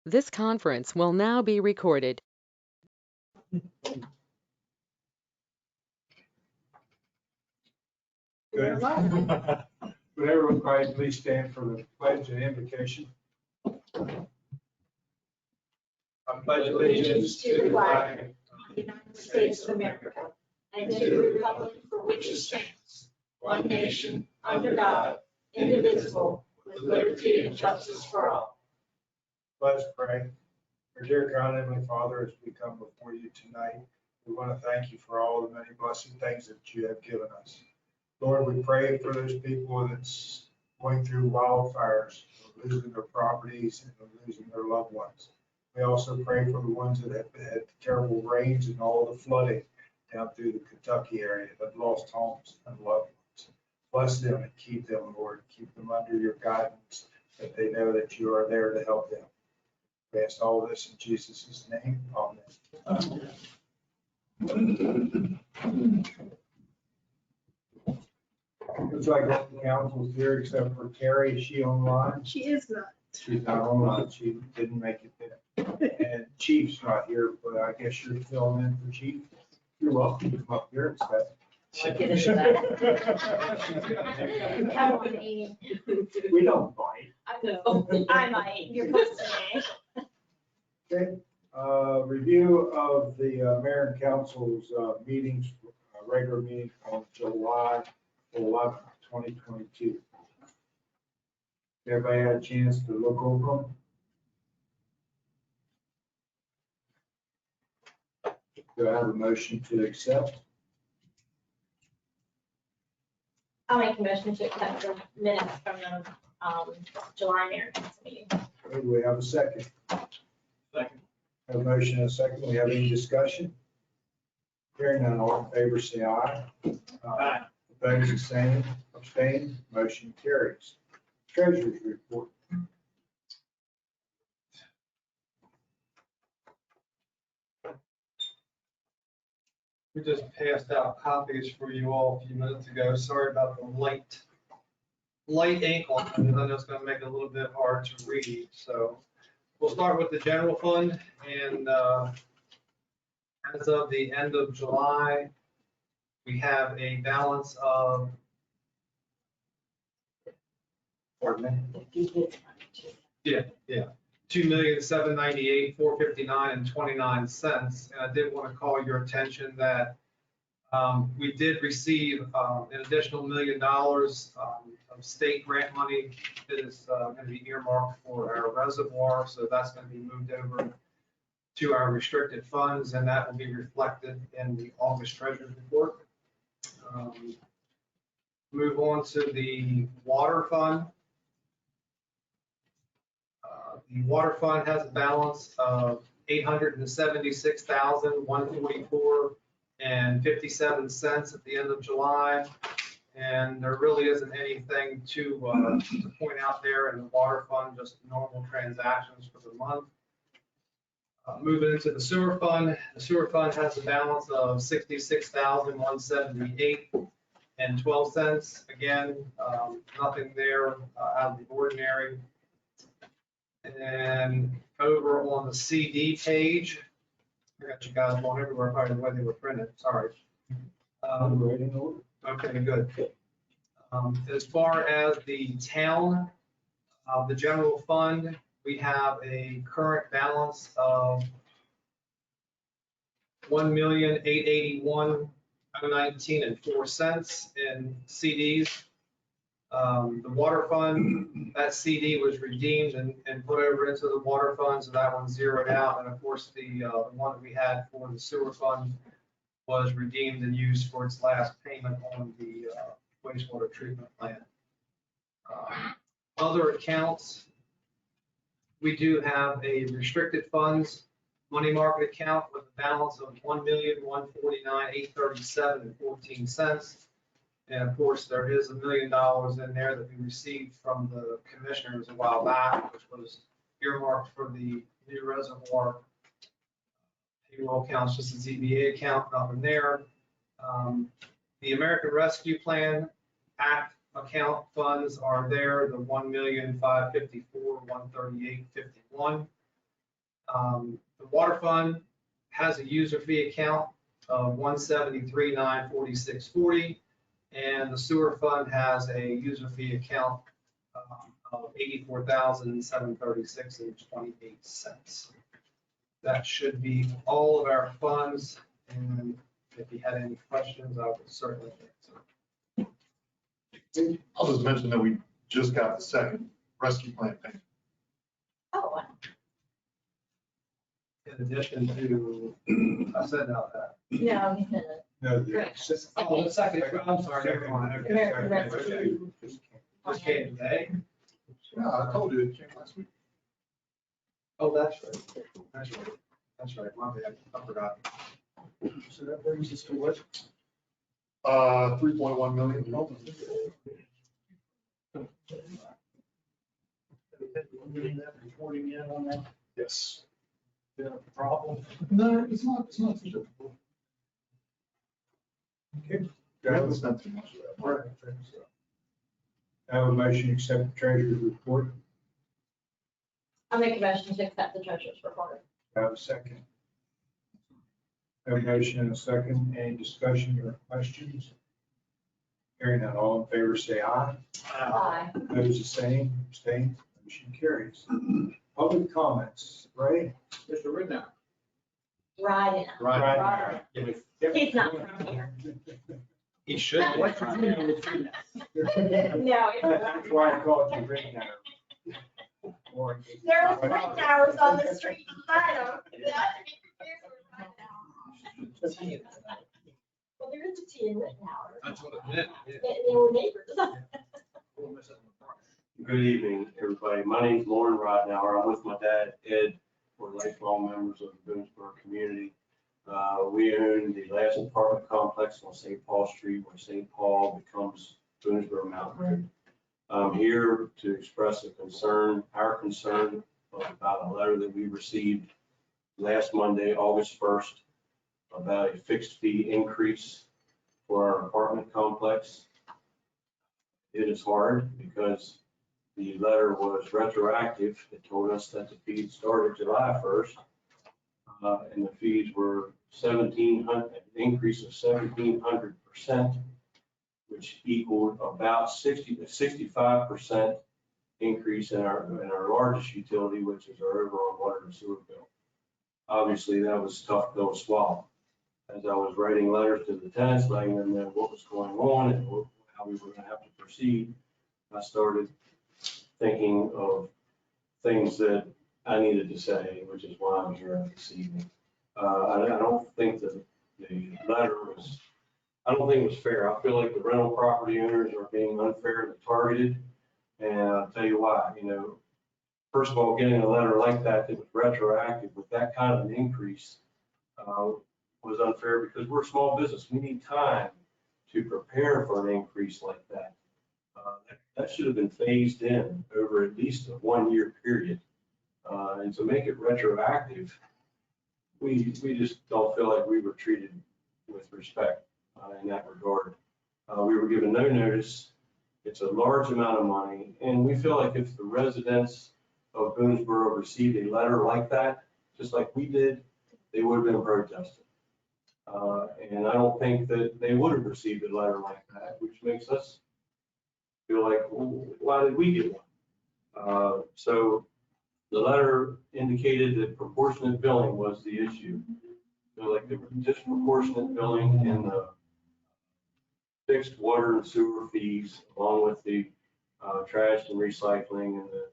This conference will now be recorded. Good. Would everyone please stand for the pledge and invocation? I pledge allegiance to the flag of the United States of America and to the republic for which it stands, one nation, under God, indivisible, with liberty and justice for all. Let us pray. Our dear God, Heavenly Father, as we come before you tonight, we want to thank you for all the many blessed things that you have given us. Lord, we pray for those people that's going through wildfires, losing their properties and losing their loved ones. We also pray for the ones that have had terrible rains and all the flooding down through the Kentucky area that lost homes and loved ones. Bless them and keep them, Lord. Keep them under your guidance, that they know that you are there to help them. We ask all this in Jesus' name. Amen. Looks like all the council's here except for Terry. Is she online? She is not. She's not online. She didn't make it there. And Chief's not here, but I guess you're filling in for Chief. You're welcome to come up here and stuff. Come on, Amy. We don't bite. I know, I might, you're supposed to. Okay, review of the mayor and council's meetings, regular meeting on July 11th, 2022. Everybody had a chance to look over them? Do I have a motion to accept? I'll make a motion to accept the minutes from the July mayor council meeting. Okay, do we have a second? Second. Have a motion and a second. We have any discussion? Hearing none, all in favor, say aye. Aye. Opposed, the same. Abstained, motion carries. Treasurer's report. We just passed out copies for you all a few minutes ago. Sorry about the light ink on it. I know it's going to make it a little bit hard to read. So we'll start with the general fund. And as of the end of July, we have a balance of, pardon me? Yeah. 2,798,459.29. And I did want to call your attention that we did receive an additional $1 million of state grant money that is going to be earmarked for our reservoir. So that's going to be moved over to our restricted funds, and that will be reflected in the August treasurer's report. Move on to the water fund. The water fund has a balance of $876,144.57 at the end of July. And there really isn't anything to point out there in the water fund, just normal transactions for the month. Moving into the sewer fund has a balance of $66,178.12. Again, nothing there out of the ordinary. And over on the CD page, I got you guys going everywhere, probably the way they were printed, sorry. Okay, good. As far as the town, the general fund, we have a current balance of $1,881,019.04 in CDs. The water fund, that CD was redeemed and put over into the water fund, so that one's zeroed out. And of course, the one that we had for the sewer fund was redeemed and used for its last payment on the wastewater treatment plant. Other accounts, we do have a restricted funds money market account with a balance of $1,149,837.14. And of course, there is $1 million in there that we received from the commissioners a while back, which was earmarked for the new reservoir payroll accounts, just a ZBA account, nothing there. The American Rescue Plan Act account funds are there, the $1,554,138.51. The water fund has a user fee account of $173,946.40, and the sewer fund has a user fee account of $84,736.28. That should be all of our funds, and if you had any questions, I would certainly answer. I'll just mention that we just got the second rescue plan payment. Oh, wow. In addition to, I said no that. No, he didn't. No, Correct. Oh, the second, I'm sorry, never mind. Okay, American sorry. Rescue. Just came today. Yeah, I told you it came last week. Oh, that's right. That's right. That's right. My bad. I forgot. So that brings us to what? 3.1 million. Reporting in on that, Yes. been a problem. No, it's not too difficult. Okay. We haven't spent too much of that. Right. I have a motion to accept the treasurer's report. I'll make a motion to accept the treasurer's report. I have a second. I have a motion and a second. Any discussion or questions? Hearing none, all in favor say aye. Aye. Those the same, abstain, motion carries. Public comments, Ray? Mr. Ridnow. Right. Right. He's not from here. He should. No, That's why I called you Ray now. There was ring towers on the street beside him. Well, there is a T in Rittenhour. That's what it meant. Yeah. They were neighbors. Good evening, everybody. My name's Lauren Rodnauer. I'm with my dad, Ed. We're lifelong members of the Boonesboro community. We own the last apartment complex on St. Paul Street, where St. Paul becomes Boonesboro Mountain Road. I'm here to express our concern about a letter that we received last Monday, August 1st, about a fixed fee increase for our apartment complex. It is hard because the letter was retroactive. It told us that the fees started July 1st. And the fees were 1,700, an increase of 1,700%, which equaled about 60 to 65% increase in our largest utility, which is our overall water and sewer bill. Obviously, that was a tough pill to swallow. As I was writing letters to the tenants, letting them know what was going on and how we were going to have to proceed, I started thinking of things that I needed to say, which is why I'm here this evening. I don't think that the letter was, I don't think it was fair. I feel like the rental property owners are being unfairly targeted. And I'll tell you why. First of all, getting a letter like that was retroactive with that kind of an increase was unfair because we're a small business. We need time to prepare for an increase like that. That should have been phased in over at least a 1-year period. And to make it retroactive, we just don't feel like we were treated with respect in that regard. We were given no notice. It's a large amount of money. And we feel like if the residents of Boonesboro received a letter like that, just like we did, they would have been protesting. And I don't think that they would have received a letter like that, which makes us feel like, well, why did we get one? So the letter indicated that proportionate billing was the issue. So like the disproportionate billing in the fixed water and sewer fees, along with the trash and recycling and the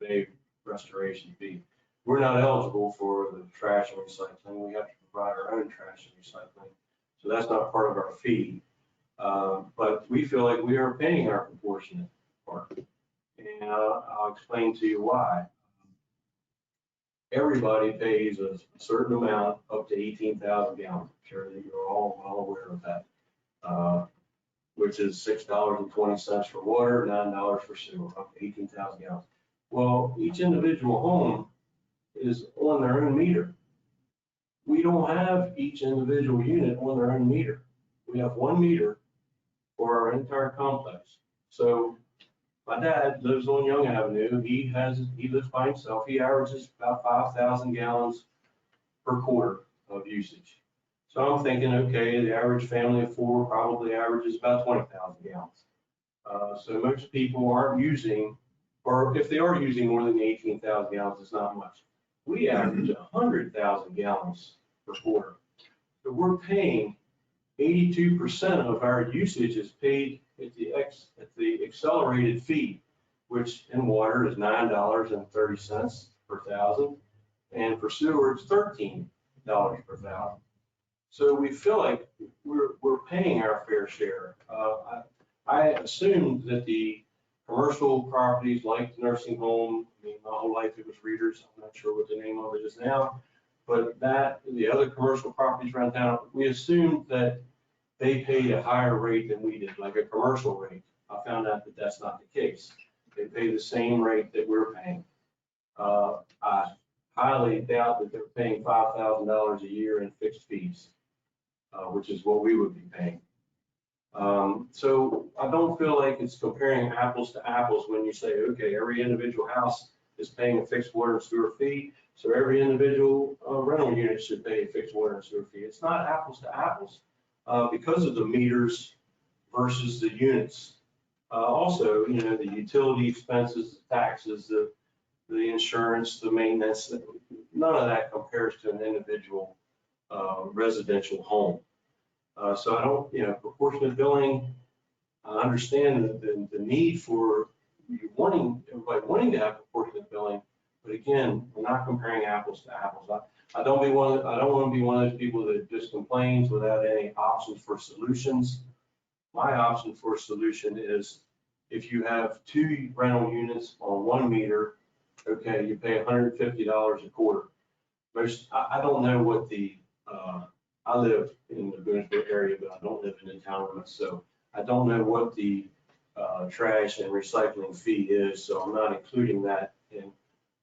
bay restoration fee. We're not eligible for the trash and recycling. We have to provide our own trash and recycling. So that's not part of our fee. But we feel like we are paying our proportionate part. And I'll explain to you why. Everybody pays a certain amount up to 18,000 gallons. I'm sure that you're all well aware of that. Which is $6.20 for water, $9 for sewer, up to 18,000 gallons. Well, each individual home is on their own meter. We don't have each individual unit on their own meter. We have one meter for our entire complex. So My dad lives on Young Avenue. He lives by himself. He averages about 5,000 gallons per quarter of usage. So I'm thinking, okay, the average family of four probably averages about 20,000 gallons. So most people aren't using, or if they are using more than 18,000 gallons, it's not much. We average 100,000 gallons per quarter. So we're paying 82% of our usage is paid at the accelerated fee, which in water is $9.30 per thousand, and for sewer it's $13 per thousand. So we feel like we're paying our fair share. I assumed that the commercial properties like the nursing home, I mean, my whole life it was Readers, I'm not sure what the name of it is now, but the other commercial properties around town, we assumed that they paid a higher rate than we did, like a commercial rate. I found out that that's not the case. They pay the same rate that we're paying. I highly doubt that they're paying $5,000 a year in fixed fees, which is what we would be paying. So I don't feel like it's comparing apples to apples when you say, okay, every individual house is paying a fixed water and sewer fee, so every individual rental unit should pay a fixed water and sewer fee. It's not apples to apples because of the meters versus the units. Also, you know, the utility expenses, the taxes, the insurance, the maintenance, none of that compares to an individual residential home. So I don't, you know, proportionate billing, I understand the need for everybody wanting to have proportionate billing, but again, we're not comparing apples to apples. I don't want to be one of those people that just complains without any options for solutions. My option for a solution is if you have two rental units on 1 meter, okay, you pay $150 a quarter. I don't know what I live in the Boonesboro area, but I don't live in the town limits, so I don't know what the trash and recycling fee is, so I'm not including that in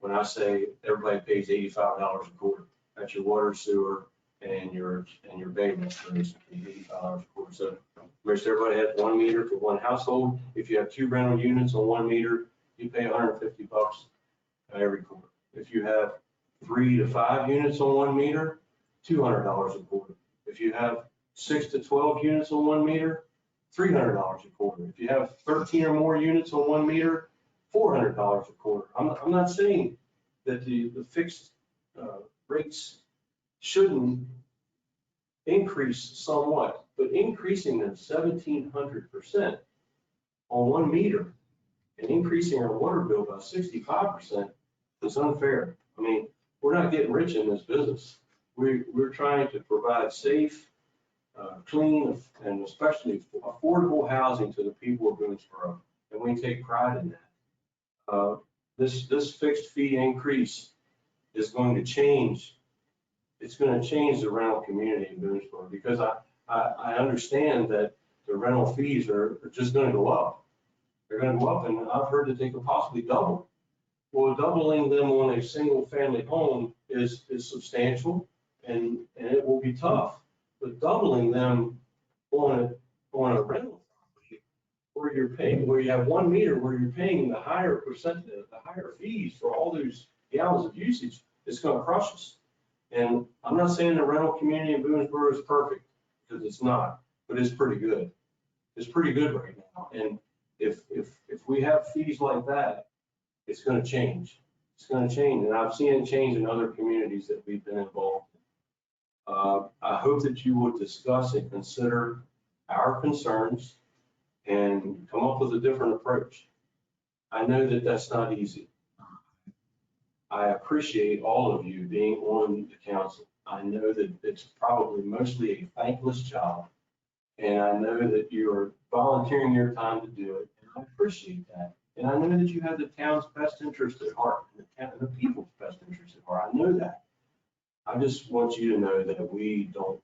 when I say everybody pays $85 a quarter. That's your water, sewer, and your abatement, for instance, $85 a quarter. So most everybody has 1 meter for one household. If you have two rental units on 1 meter, you pay $150 every quarter. If you have 3 to 5 units on 1 meter, $200 a quarter. If you have 6 to 12 units on 1 meter, $300 a quarter. If you have 13 or more units on 1 meter, $400 a quarter. I'm not saying that the fixed rates shouldn't increase somewhat, but increasing them 1,700% on 1 meter and increasing our water bill by 65% is unfair. I mean, we're not getting rich in this business. We're trying to provide safe, clean, and especially affordable housing to the people of Boonesboro, and we take pride in that. This fixed fee increase is going to change. It's going to change the rental community in Boonesboro because I understand that the rental fees are just going to go up. They're going to go up, and I've heard that they could possibly double. Well, doubling them on a single family home is substantial, and it will be tough. But doubling them on a rental property where you have 1 meter, where you're paying the higher percent, the higher fees for all those gallons of usage, it's going to crush us. And I'm not saying the rental community in Boonesboro is perfect, because it's not, but it's pretty good. It's pretty good right now. And if we have fees like that, it's going to change. It's going to change, and I've seen it change in other communities that we've been involved in. I hope that you will discuss and consider our concerns and come up with a different approach. I know that that's not easy. I appreciate all of you being on the council. I know that it's probably mostly a thankless job, and I know that you're volunteering your time to do it, and I appreciate that. And I know that you have the town's best interest at heart, and the people's best interest at heart. I know that. I just want you to know that we don't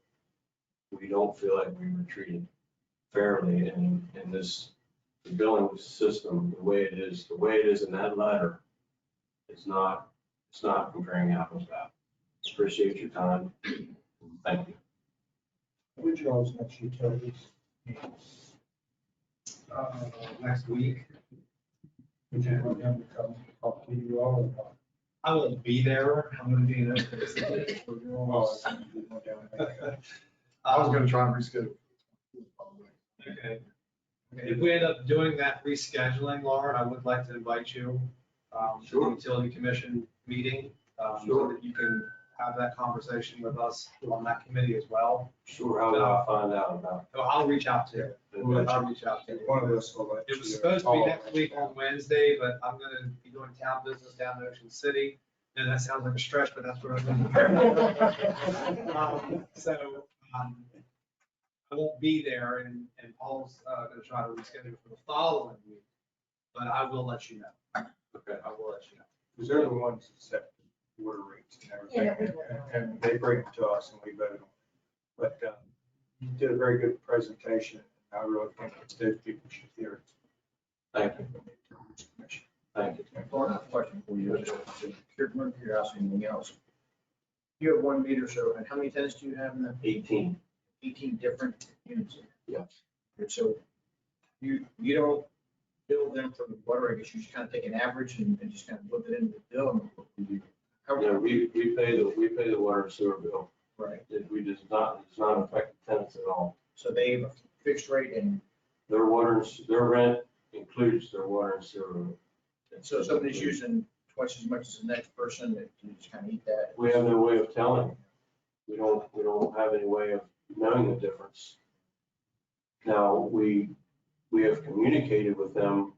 feel like we were treated fairly in this billing system the way it is in that letter. It's not comparing apples to apples. Appreciate your time. Thank you. Which y'all's next utilities? Next week. Would you want him to come talk to you all or not? I won't be there. I'm gonna be in a. Oh, you want down there. I was gonna try and reschedule. Okay. If we end up doing that rescheduling, Lauren, I would like to invite you to the Sure. utility commission meeting. So Sure. that you can have that conversation with us on that committee as well. Sure, how will I find out about So I'll reach out to you. it? I'll reach out to you. One of us will let you. It was supposed to be next week on Wednesday, but I'm gonna be doing town business down in Ocean City. And that sounds like a stretch, but that's where I'm going. I won't be there and Paul's gonna try to reschedule for the following week. But I will let you know. Okay. I will let you know. Because they're the ones that set the water rates and everything, and they bring it to us and we vote on it. But you did a very good presentation. I really think that those people should hear it. Thank you, thank you. Lauren, I have a question for you. One curiosity, anything else? You have 1 meter, so, and how many tenants do you have in the 18, 18 different units? yes. And so you don't bill them for the water, I guess you just kind of take an average and just kind of put it into the bill. How- Yeah, we pay the water and sewer bill. Right, It does not affect the tenants at all. so they have a fixed rate and Their rent includes their water and sewer. so if somebody's using twice as much as the next person, that you just kind of eat that. We have no way of telling. We don't have any way of knowing the difference. Now, we have communicated with them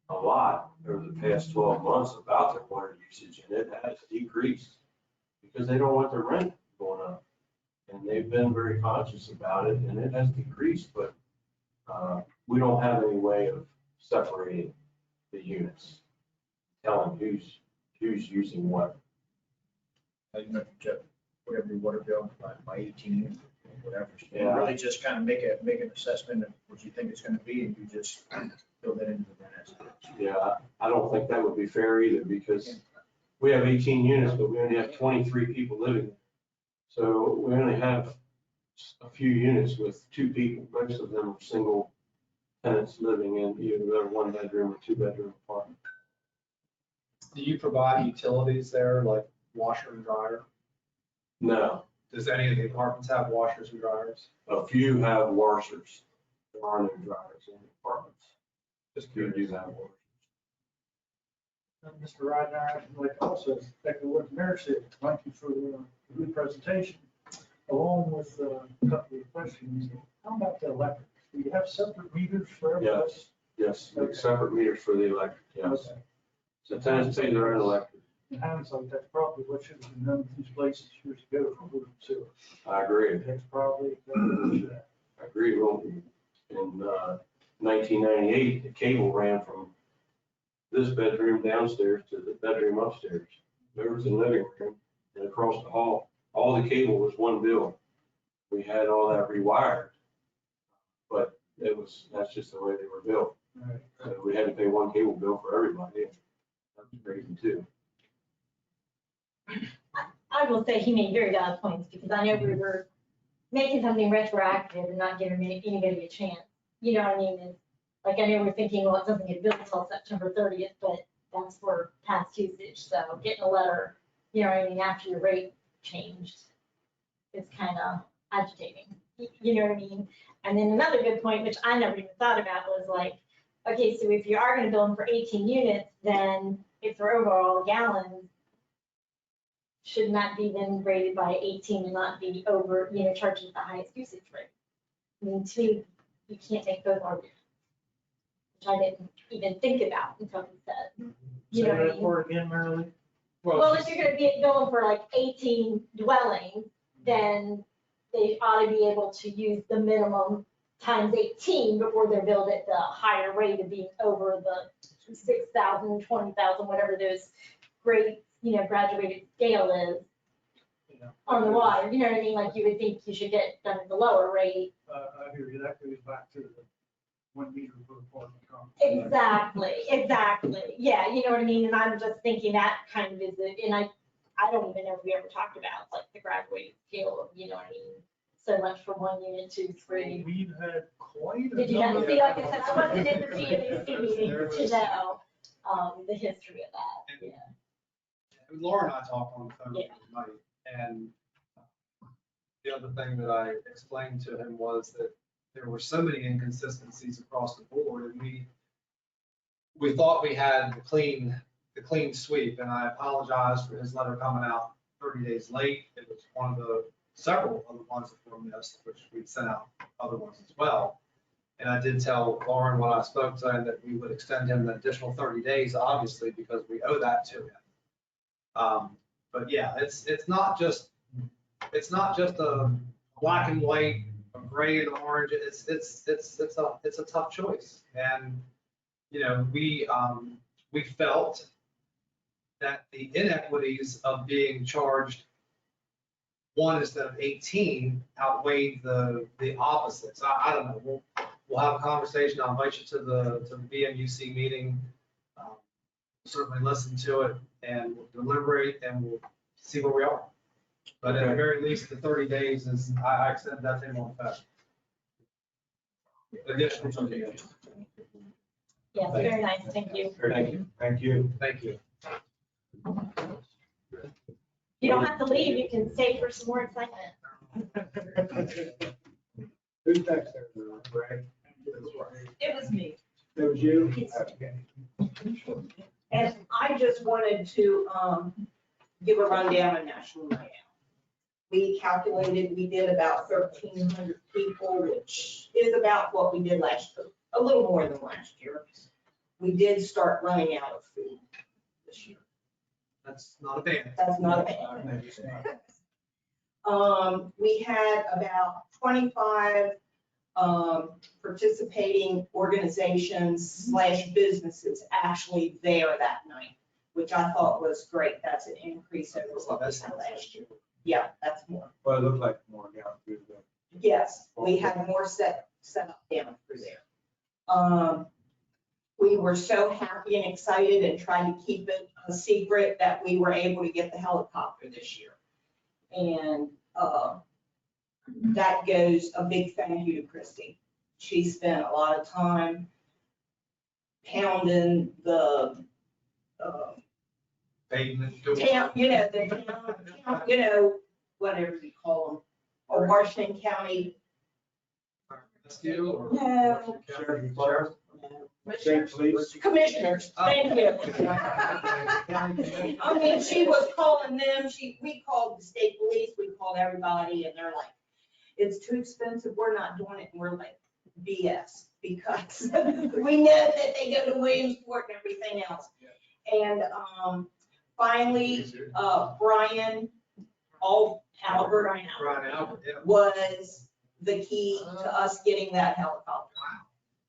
a lot over the past 12 months about their water usage, and it has decreased because they don't want their rent going up. And they've been very conscious about it, and it has decreased, but we don't have any way of separating the units, telling who's using what. You know, to whatever your water bill by 18, whatever. So you Yeah. really just kind of make an assessment of what you think it's going to be, and you just fill that into the rent. Yeah, I don't think that would be fair either, because we have 18 units, but we only have 23 people living. So we only have a few units with 2 people. Most of them are single tenants living in either their 1-bedroom or 2-bedroom apartment. Do you provide utilities there, like washer and dryer? No, Does any of the apartments have washers and dryers? a few have washers. There are no dryers in the apartments. Just We curious. do have washers. Mr. Ryder, I'd like to also echo what the mayor said. Thank you for the good presentation. Along with a couple of questions, how about the electric? Do you have separate meters for everybody? Yes, make separate meters for the electric, yes. Okay. So tenants pay their own electric. In hindsight, that's probably what should have been done with these places years ago for water and sewer. I agree. That's probably exactly what should happen. I agree. Well, in 1998, the cable ran from this bedroom downstairs to the bedroom upstairs. There was a living room and across the hall. All the cable was one bill. We had all that rewired. But that's just the way they were built. Right. So we had to pay one cable bill for everybody. That was crazy too. I will say he made very valid points, because I know we were making something retroactive and not giving anybody a chance. You know what I mean? It's like, I know we're thinking, well, it doesn't get billed until September 30th, but that's for past usage. So getting a letter, you know what I mean, after your rate changed is kind of agitating. You know what I mean? And then another good point, which I never even thought about, was like, okay, so if you are going to bill them for 18 units, then if they're overall gallons, shouldn't that be then rated by 18 and not be over, you know, charging the highest usage rate? I mean, to me, you can't make both arguments, which I didn't even think about until he said. You Say know what I that mean? word again, Marilyn? Well, if you're gonna be going for like 18 dwellings, then they ought to be able to use the minimum times 18 before they're billed at the higher rate of being over the 6,000, 20,000, whatever those great, you know, graduated scale is You know, on the water. You know what I mean? Like you would think you should get done at the lower rate. I hear you. That goes back to the 1 meter per apartment complex. Exactly. Yeah, you know what I mean? And I'm just thinking that kind of is it. And I don't even know if we ever talked about like the graduated scale of, you know what I mean? So much for 1 unit, 2, 3. We've had quite a Did you not number. see, like I said, I wasn't in the GMAC meeting to know. the history of that, And- yeah. Laura and I talked on the phone Yeah. tonight, and the other thing that I explained to him was that there were so many inconsistencies across the board, and we thought we had the clean sweep, and I apologize for his letter coming out 30 days late. It was one of the several of the ones that were missed, which we sent out other ones as well. And I did tell Lauren when I spoke to him that we would extend him an additional 30 days, obviously, because we owe that to him. But yeah, it's not just a black and white, a gray and orange. It's a tough choice. And, you know, we felt that the inequities of being charged 1 instead of 18 outweighed the opposites. I don't know. We'll have a conversation. I'll invite you to the BMUC meeting. Certainly listen to it and we'll deliberate and we'll see where we are. But at the very least, the 30 days is, I accept that in on effect. Additional 30 days. Yeah, very nice, thank you. Thank you. Thank you. Thank you. You don't have to leave, you can stay for some more excitement. Who's next there, Greg? It was me. It was you? Yes. Okay. And I just wanted to give a rundown of National Night Out. We calculated, we did about 1,300 people, which is about what we did last year, a little more than last year. We did start running out of food this year. That's not a bad. That's not a bad. We had about 25 participating organizations / businesses actually there that night, which I thought was great. That's an increase over what we had last year. Yeah, that's more. Well, it looked like more down through the. Yes, we had more set up down through there. We were so happy and excited and trying to keep it a secret that we were able to get the helicopter this year. And that goes a big thank you to Christy. She spent a lot of time pounding the Pavement. town, whatever you call them, or Washington County. Rescue or? No. Sheriff? State police. Commissioners, thank you. I mean, she was calling them, we called the state police, we called everybody, and they're like, it's too expensive, we're not doing it, and we're like, BS, because we know that they go to Williamsport and everything else. And finally, Brian Albert Right out, yeah. was the key to us getting that helicopter.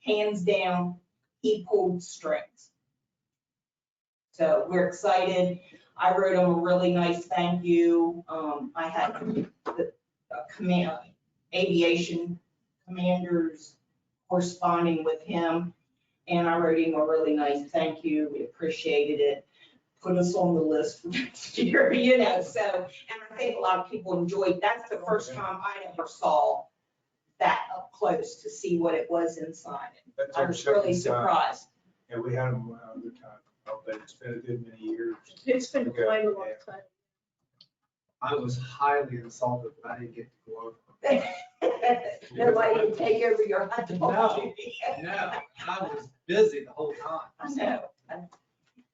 Hands down, he pulled strings. So we're excited. I wrote him a really nice thank you. I had the aviation commanders corresponding with him, and I wrote him a really nice thank you. We appreciated it. Put us on the list for next year, so, and I think a lot of people enjoyed, that's the first time I ever saw that up close to see what it was inside. That's I our was really second time. surprised. Yeah, we had them other time, but it's been a good many years. It's been quite a long time. I was highly insulted that I didn't get to go over. Nobody can take over your hot dog. No, I was busy the whole time. I know.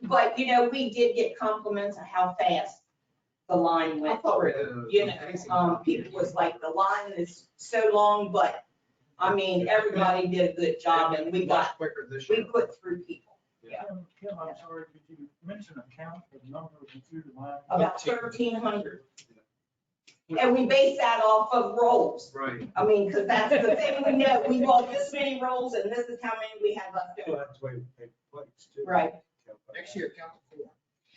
But, we did get compliments of how fast the line went through. People was like, the line is so long, but, I mean, everybody did a good job, and we Much quicker this year. put through people. Kim, I'm sorry, did you mention a count of the number of through the line? About 1,300. And we base that off of rolls. Right. I mean, because that's the thing we know, we bought this many rolls and this is how many we have left Well, over. that's the way we pay plates too. Right. Next year, count to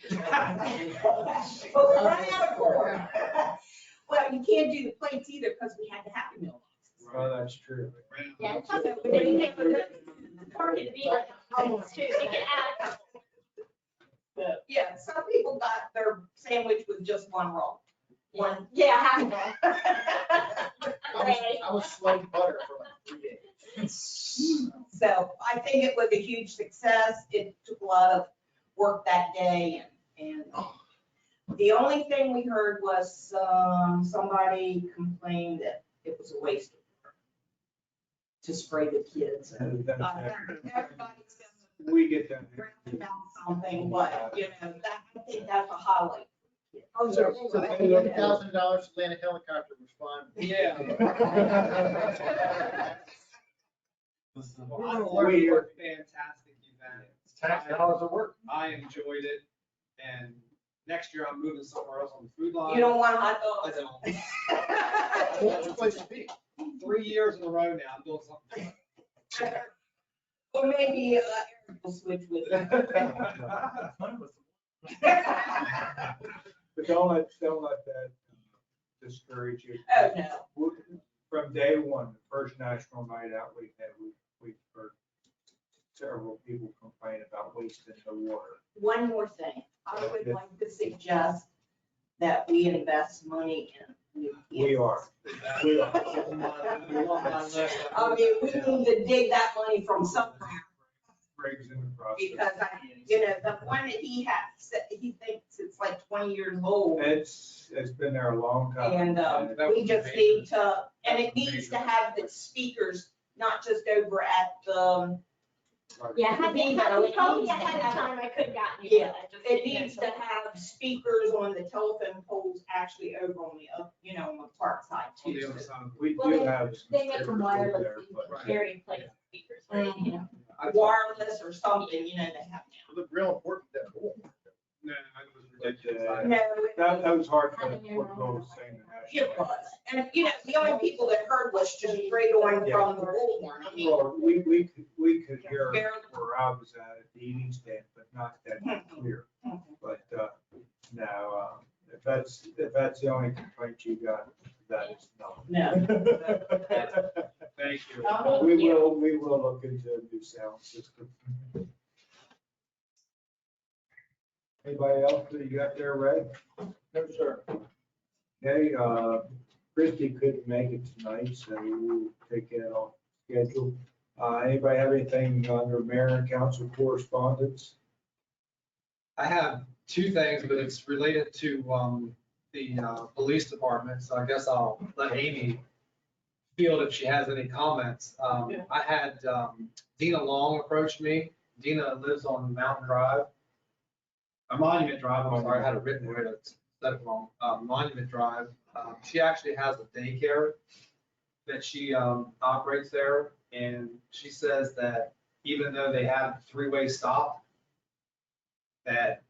4. But we're running out of corn. Well, you can't do the plates either because we had the Happy Meal boxes. Well, that's true. Yeah, it's also, but then you have a good target to be like, almost too, you can add a couple. Yeah, some people got their sandwich with just one roll. One. Yeah, half of them. I was slow butter for like 3 days. So I think it was a huge success. It took a lot of work that day and the only thing we heard was, somebody complained that it was a waste of water to spray the kids. Everybody's We get that. gonna about something, but, you know, that, I think that's a highlight. Oh, so the $80,000 to land a helicopter was fun. Yeah. We're gonna It learn was more. a fantastic event. Tax dollars at work. I enjoyed it, and next year I'm moving somewhere else on the food line. You don't want hot I dogs. don't. That's the place to be. 3 years in a row now, I'm doing something. Or maybe, Eric will switch with you. But don't let that discourage you. Oh, no. From day one, the first national night out we had, we heard several people complain about wasting the water. One more thing, I would like to suggest that we invest money in new We kids. are. We are. I mean, we need to dig that money from somewhere, Greg's in the process. because the one that he has, he thinks it's like 20 years old. It's been there a long time. And we just need to, and it needs to have the speakers, not just over at the, Yeah, had Being you that told me it ahead needs of to time, I could have gotten it. Yeah, but I just it didn't needs know. to have speakers on the telephone poles actually over on the, on the park side On the too. other side. We Well, do have. some They make them speakers over wireless, there, so you but- can carry and play speakers, right? You know. Wireless or something, they have now. Look real important, that pool. No, it was But, ridiculous. No, that was hard for Fort Bill to say. it was, and the only people that heard was just straight on from the bullhorn. I mean, Well, we could hear Barely. where I was at the eating stand, but not that clear. But, now, if that's the only complaint you got, that is no. No. Thank you. We will look into a new sound system. Anybody else that you got there, Ray? No, sir. Okay, Christie couldn't make it tonight, so we'll take that off schedule. Anybody have anything under mayor and council correspondence? I have two things, but it's related to the police department, so I guess I'll let Amy field if she has any comments. I had Dina Long approach me. Dina lives on Mountain Drive. Monument Drive, I'm sorry, I had it written right, it's that wrong. Monument Drive. She actually has a daycare that she operates there, and she says that even though they have a three-way stop, that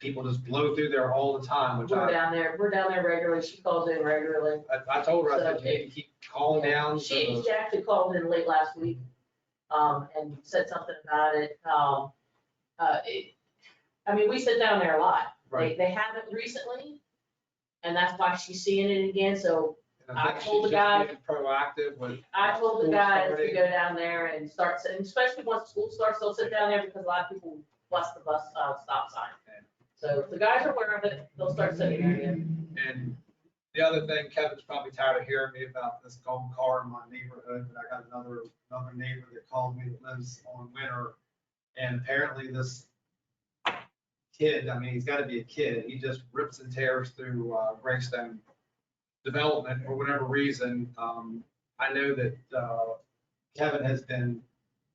people just blow through there all the time, which We're down there regularly. She calls in regularly. I told her, I said, you need to keep calling down. She actually called in late last week, and said something about it. I mean, we sit down there a lot. Right. They haven't recently, and that's why she's seeing it again. So And I think told she's the just guy- being Proactive with. I told the school guys to starting. go down there and start, and especially once school starts, they'll sit down there because a lot of people bust the stop sign. So if the guys are aware of it, they'll start sitting there again. And the other thing, Kevin's probably tired of hearing me about this golden car in my neighborhood, but I got another neighbor that called me that lives on Winter. And apparently this kid, I mean, he's gotta be a kid, he just rips and tears through Greystone development for whatever reason. I know that Kevin has been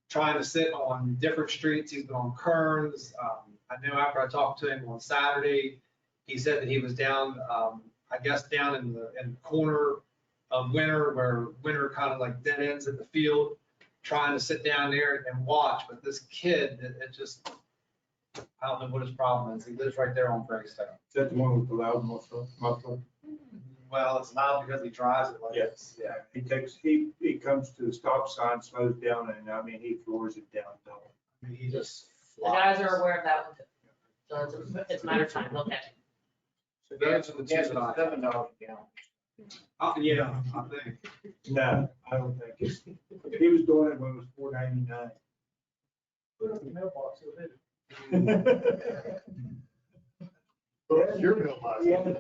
trying to sit on different streets. He's been on Kearns. I know after I talked to him on Saturday, he said that he was down, I guess, down in the corner of Winter, where Winter kind of like dead ends at the field, trying to sit down there and watch. But this kid, it just, I don't know what his problem is. He lives right there on Greystone. Is that the one with the loud muffler? Well, it's loud because he drives it like this. Yeah, he comes to the stop sign, slows down, and I mean, he floors it down. I mean, he just. The guys are aware of that one too. So it's a matter of time. They'll catch it. So those are the two that I. $7 a gallon. Yeah, I think. No, I don't think it's, he was doing it when it was $4.99. Put it in the mailbox, it'll hit it. Well, that's your mailbox. He hasn't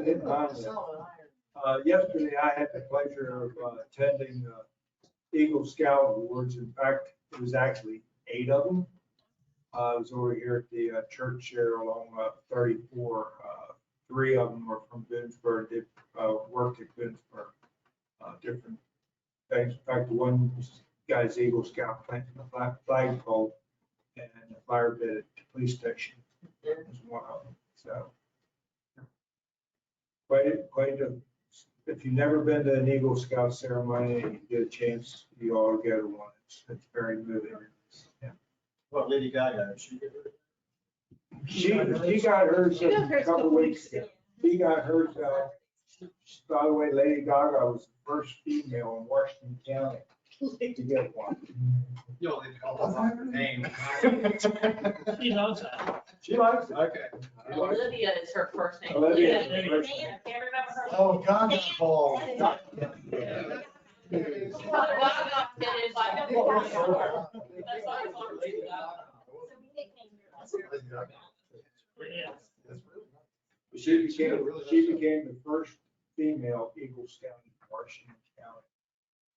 hit mine yet. Yesterday, I had the pleasure of attending Eagle Scout Awards. In fact, it was actually 8 of them. I was over here at the church there along 34. 3 of them were from Boonesborough, did work at Boonesborough, different things. In fact, the one guy's Eagle Scout planting a flagpole and a fire pit at the police station was one of them. So quite a, if you've never been to an Eagle Scout ceremony and you get a chance, you ought to go to one. It's very moving. Yeah. Well, Lady Gaga, she did it. She got hers She got a hers couple weeks ago. She got hers, by the way, Lady Gaga was the first female in Washington County to get one. You don't need to call her name. She knows that. She likes it. Okay. Olivia is her first name. Olivia. Can't remember her. Oh, Gaga Ball. Gaga did it by- That's why I call her Lady Gaga. She became the first female Eagle Scout in Washington County.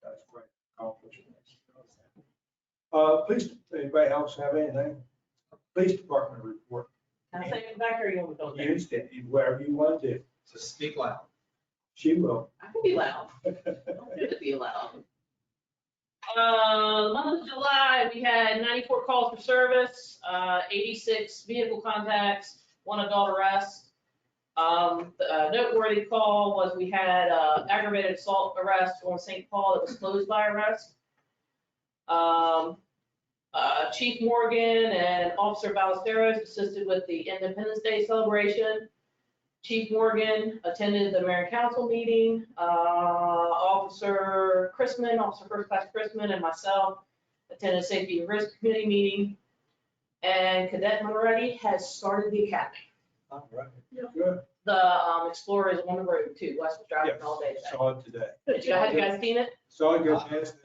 That's quite an accomplishment. Police, anybody else have anything? Police department report. Can I say it back or you want me to go there? Use it, whatever you want to. So speak loud. She will. I can be loud. I'm good to be loud. Month of July, we had 94 calls for service, 86 vehicle contacts, 1 adult arrest. The noteworthy call was we had aggravated assault arrest on St. Paul that was closed by arrest. Chief Morgan and Officer Ballesteros assisted with the Independence Day celebration. Chief Morgan attended the mayor and council meeting. Officer Chrisman, Officer First Class Chrisman, and myself attended Safety and Risk Committee meeting. And Cadet Moretti has started the academy. All right. Good. The Explorer is on the road too. Wes was driving Yes, all day today. saw it today. Have you guys seen it? Saw it good.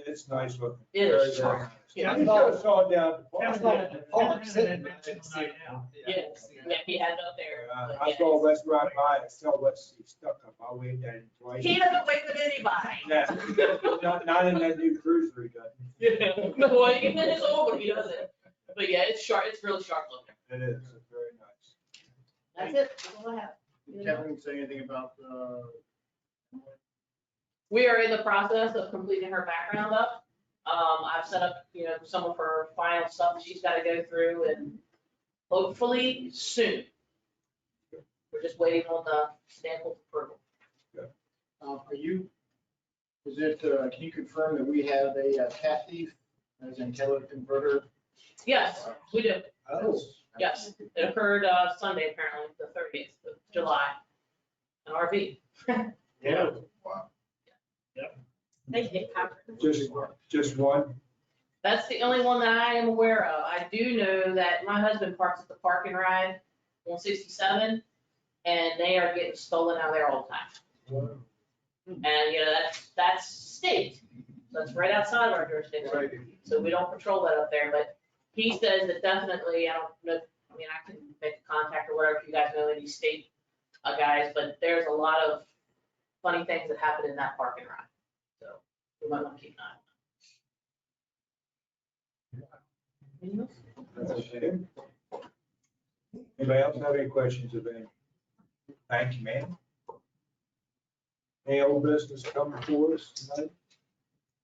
It's nice looking. It is Very, very sharp. nice. Yeah. I saw it down at the That's park. not the park, sitting there, it's night out. Yeah, he had it up there. but I yeah. saw Wes ride by, I saw Wes, he stuck up, I waved at him twice. He doesn't wait with anybody. Yeah, not in that new cruiser he got. Yeah, well, even in his old one, he doesn't. But yeah, it's sharp, it's really sharp looking. It is, it's very nice. That's it, that's all I have. Kevin, say anything about, We are in the process of completing her background up. I've set up, some of her final stuff that she's gotta go through and hopefully soon. We're just waiting on the stamp of approval. can you confirm that we have a cat thief as in catalytic converter? Yes, we do. Oh. Yes, it occurred Sunday, apparently, the 30th of July, an RV. Yeah. Wow. They get covered. Just one? That's the only one that I am aware of. I do know that my husband parks at the park and ride on 67, and they are getting stolen out of there all the time. And, that's state, so that's right outside of our jurisdiction. So we don't patrol that up there, but he says that definitely, I don't know, I can make a contact or whatever if you guys know any state guys, but there's a lot of funny things that happen in that park and ride. So we might want to keep an eye on it. Anything else? Anybody else have any questions of any? Thank you, ma'am. Any old business coming for us tonight?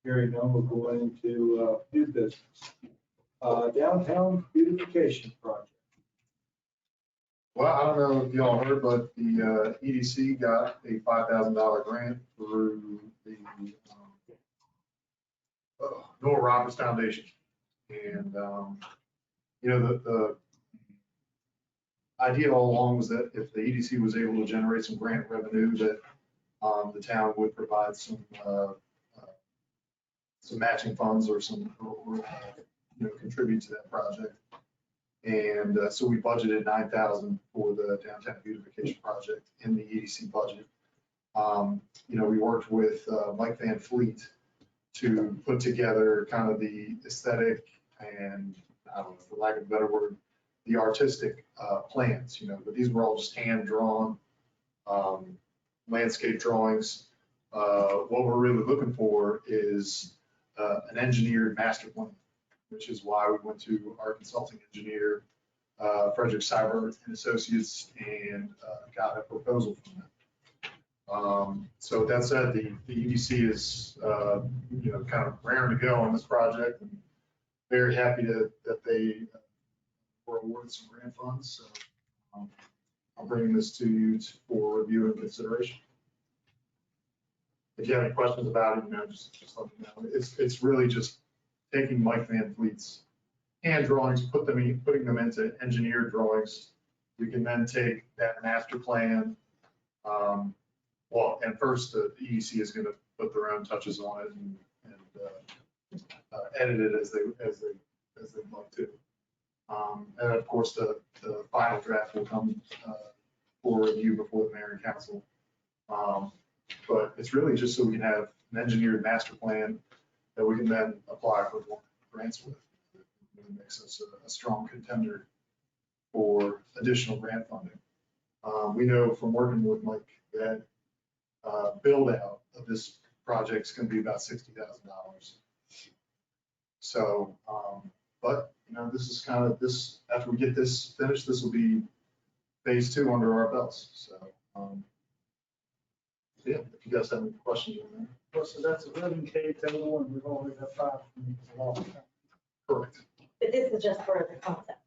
Hearing none, we'll go into new business. Downtown beautification project. Well, I don't know if y'all heard, but the EDC got a $5,000 grant through the Noah Roberts Foundation. And, the idea all along was that if the EDC was able to generate some grant revenue, that the town would provide some matching funds or contribute to that project. And so we budgeted $9,000 for the downtown beautification project in the EDC budget. We worked with Mike Van Fleet to put together kind of the aesthetic and, I don't know, for lack of a better word, the artistic plans, but these were all just hand-drawn landscape drawings. What we're really looking for is an engineered master plan, which is why we went to our consulting engineer, Frederick Seibert and Associates, and got a proposal from them. So with that said, the EDC is, kind of raring to go on this project, and very happy that they were awarded some grant funds. So I'm bringing this to you for review and consideration. If you have any questions about it, just let me know. It's really just taking Mike Van Fleet's hand drawings, putting them into engineered drawings. We can then take that master plan. And first the EDC is going to put their own touches on it and edit it as they'd like to. And of course, the final draft will come for review before the mayor and council. But it's really just so we can have an engineered master plan that we can then apply for more grants with. It makes us a strong contender for additional grant funding. We know from working with Mike that build out of this project is going to be about $60,000. So, but this is kind of this, after we get this finished, this will be phase 2 under our belts. So, yeah, if you guys have any questions on that. Well, so that's 11K total, and we've already got 5 from the law. Correct. But this is just for the concept.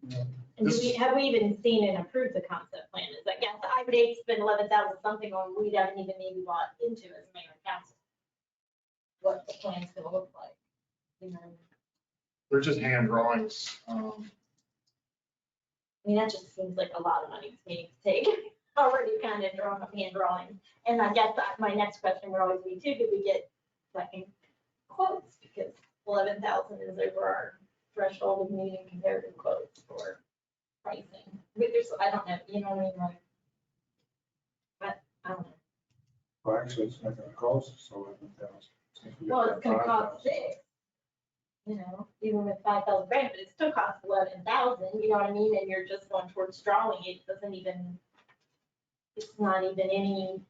Yeah. And have we even seen and approved the concept plan? Is I guess I would hate to spend 11,000 something on, we haven't even maybe bought into as mayor and council. What the plan's gonna look like. They're just hand drawings. I mean, that just seems like a lot of money to me to take, already kind of drawing up hand drawings. And I guess my next question would always be too, did we get second quotes? Because 11,000 is over our threshold of needing comparative quotes for pricing. But I don't know, you know what I mean, like, but I don't know. Well, actually, it's not gonna cost us 11,000. Well, it's gonna cost 6, even with 5,000 grant, but it still costs 11,000, you know what I mean? And you're just going towards drawing, it doesn't even, it's not even any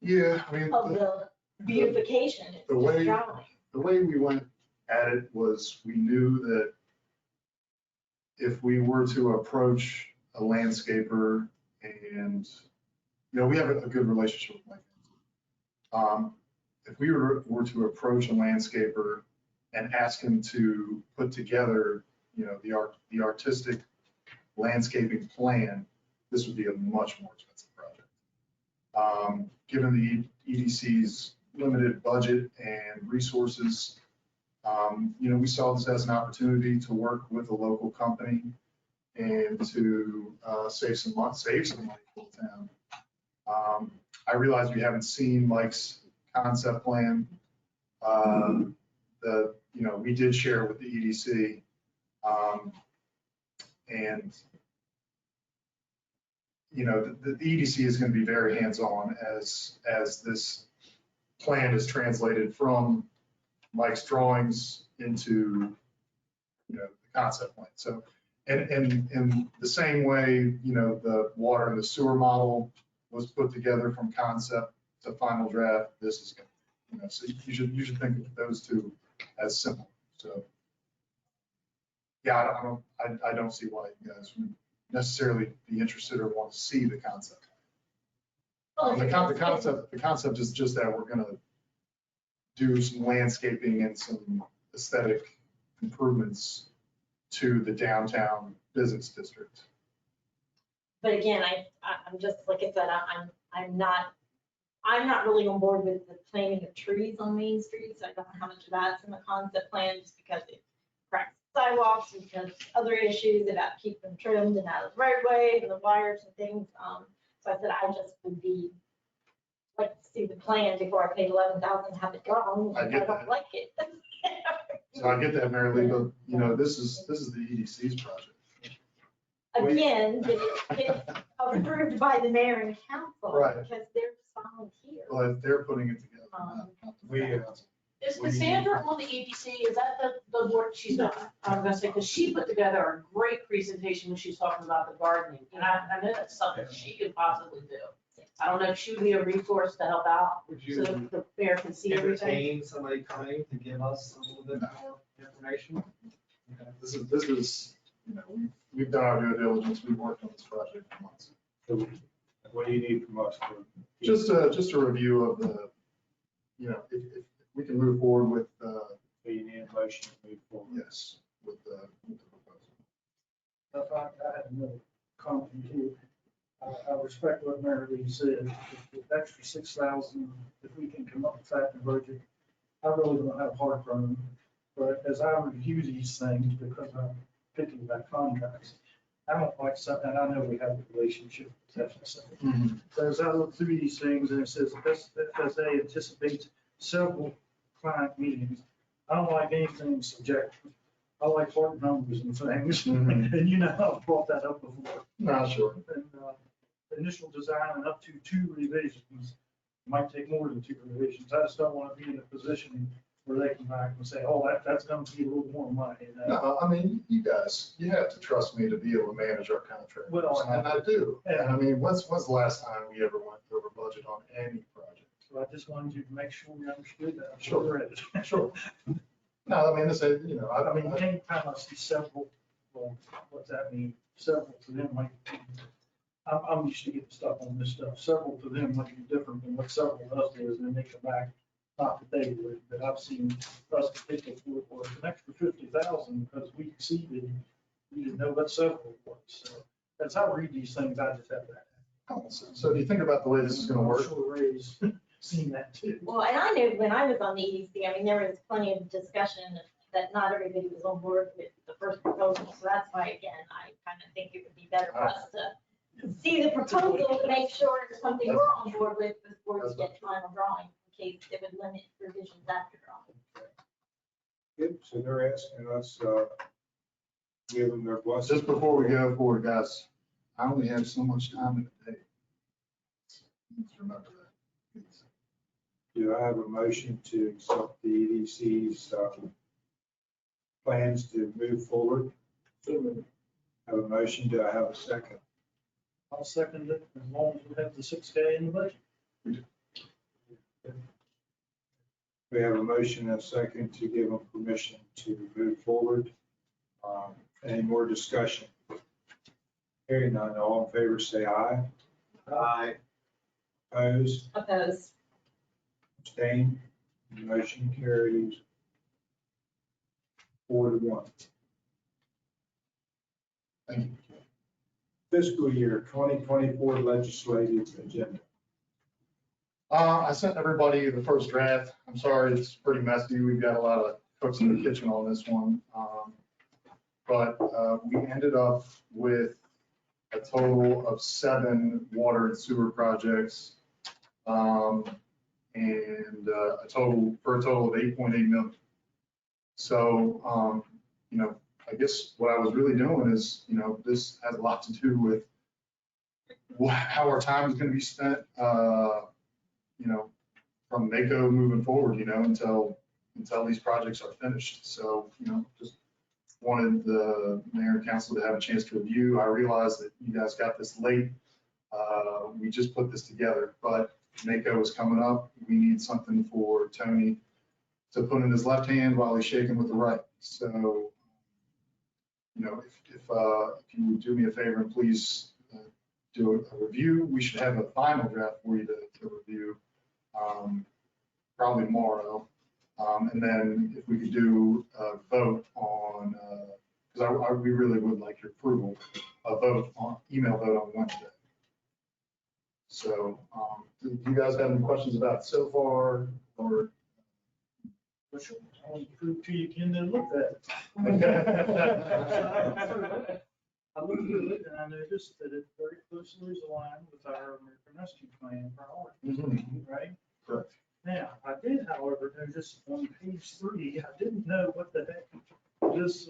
Yeah, I mean, of the beautification, it's the just way- drawing. the way we went at it was we knew that if we were to approach a landscaper and, we have a good relationship with Mike. If we were to approach a landscaper and ask him to put together, the artistic landscaping plan, this would be a much more expensive project. Given the EDC's limited budget and resources, we saw this as an opportunity to work with a local company and to save some money for the town. I realize we haven't seen Mike's concept plan. We did share it with the EDC. And the EDC is going to be very hands-on as this plan is translated from Mike's drawings into, the concept plan. So, and in the same way, the water and the sewer model was put together from concept to final draft, this is going to, so you should think of those two as simple. So, yeah, I don't see why you guys would necessarily be interested or want to see the concept. The concept is just that we're going to do some landscaping and some aesthetic improvements to the downtown business district. But again, I'm just, like I said, I'm not really on board with the planting of trees on Main Street, so I don't know how much of that's in the concept plan, just because it cracks sidewalks, and because other issues about keeping them trimmed and out of the right way, and the wires and things. So I said, I just would like to see the plan before I pay 11,000 to have it drawn, I if get I don't that. like it. So I get that, Mary Lee, but this is the EDC's project. Again, did it get approved by the mayor and council? Right. Because they're just volunteer. Well, if they're putting it together. not the We, council. Is Cassandra on the EDC? Is that the board? She's not. I was gonna say, because she put together a great presentation when she was talking about the gardening. And I know that's something she could possibly do. I don't know if she would be a resource to help out, Would so you the mayor can see everything. entertain somebody coming to give us a little bit more information? This is, we've done our due diligence, we've worked on this project for months. So what do you need from us? Just a review of the, if we can move forward with, So you need a motion to move forward. yes, with the proposal. If I had another comment too. I respect what Mary Lee said. If the extra 6,000, if we can come up with that in the budget, I really don't have heartburn. But as I review these things, because I'm picky about contracts, I don't like something, and I know we have a relationship with FSA. So as I look through these things and it says FSA anticipates several client meetings, I don't like anything subjective. I like hard numbers and things, and I've brought that up before. No, sure. And initial design and up to 2 revisions, might take more than 2 revisions. I just don't want to be in a position where they come back and say, oh, that's going to be a little more money. No, I mean, you guys, you have to trust me to be able to manage our contract. Well, And I do. And I mean, when's the last time we ever went over budget on any project? So I just wanted you to make sure we understood that. Sure. Sure. No, I mean, this is, I mean, anytime I see several, well, what's that mean? Several to them might, I'm used to getting stuff on this stuff. Several to them might be different than what several of us is, and then they come back, not that they would, but I've seen us particularly for an extra 50,000 because we exceeded, we didn't know what several was. So as I read these things, I just have that. So do you think about the way this is gonna work? Sure, Ray's seen that too. Well, and I know when I was on the EDC, I mean, there was plenty of discussion that not everybody was on board with the first proposal. So that's why, again, I kind of think it would be better for us to see the proposal to make sure it's something we're on board with before we get final drawing, in case it would limit revisions after drawing. Good, so they're asking us, give them their blessing. Just before we go forward, guys, I only have so much time in the day. Just remember that. Do I have a motion to accept the EDC's plans to move forward? Have a motion, do I have a second? I'll second it as long as we have the 6K in the budget. We have a motion and a second to give them permission to move forward. Any more discussion? Hearing none, all in favor, say aye. Aye. Opposed, Opposed. abstained, motion carries 4-1. Thank you. Fiscal year 2024 legislative agenda. I sent everybody the first draft. I'm sorry, it's pretty messy. We've got a lot of cooks in the kitchen on this one. But we ended up with a total of 7 water and sewer projects. And a total of 8.8 million. So, I guess what I was really doing is, this has a lot to do with how our time is going to be spent, from NACO moving forward, until these projects are finished. So, just wanted the mayor and council to have a chance to review. I realized that you guys got this late. We just put this together, but NACO is coming up. We need something for Tony to put in his left hand while he's shaking with the right. So, if you would do me a favor and please do a review, we should have a final draft for you to review probably tomorrow. And then if we could do a vote on, because we really would like your approval, email vote on Wednesday. So, do you guys have any questions about it so far, or? I'll prove to you again to look at it. I looked through it and I noticed that it very closely is aligned with our American Rescue Plan priorities, right? Correct. Now, I did, however, notice on page 3, I didn't know what the heck this,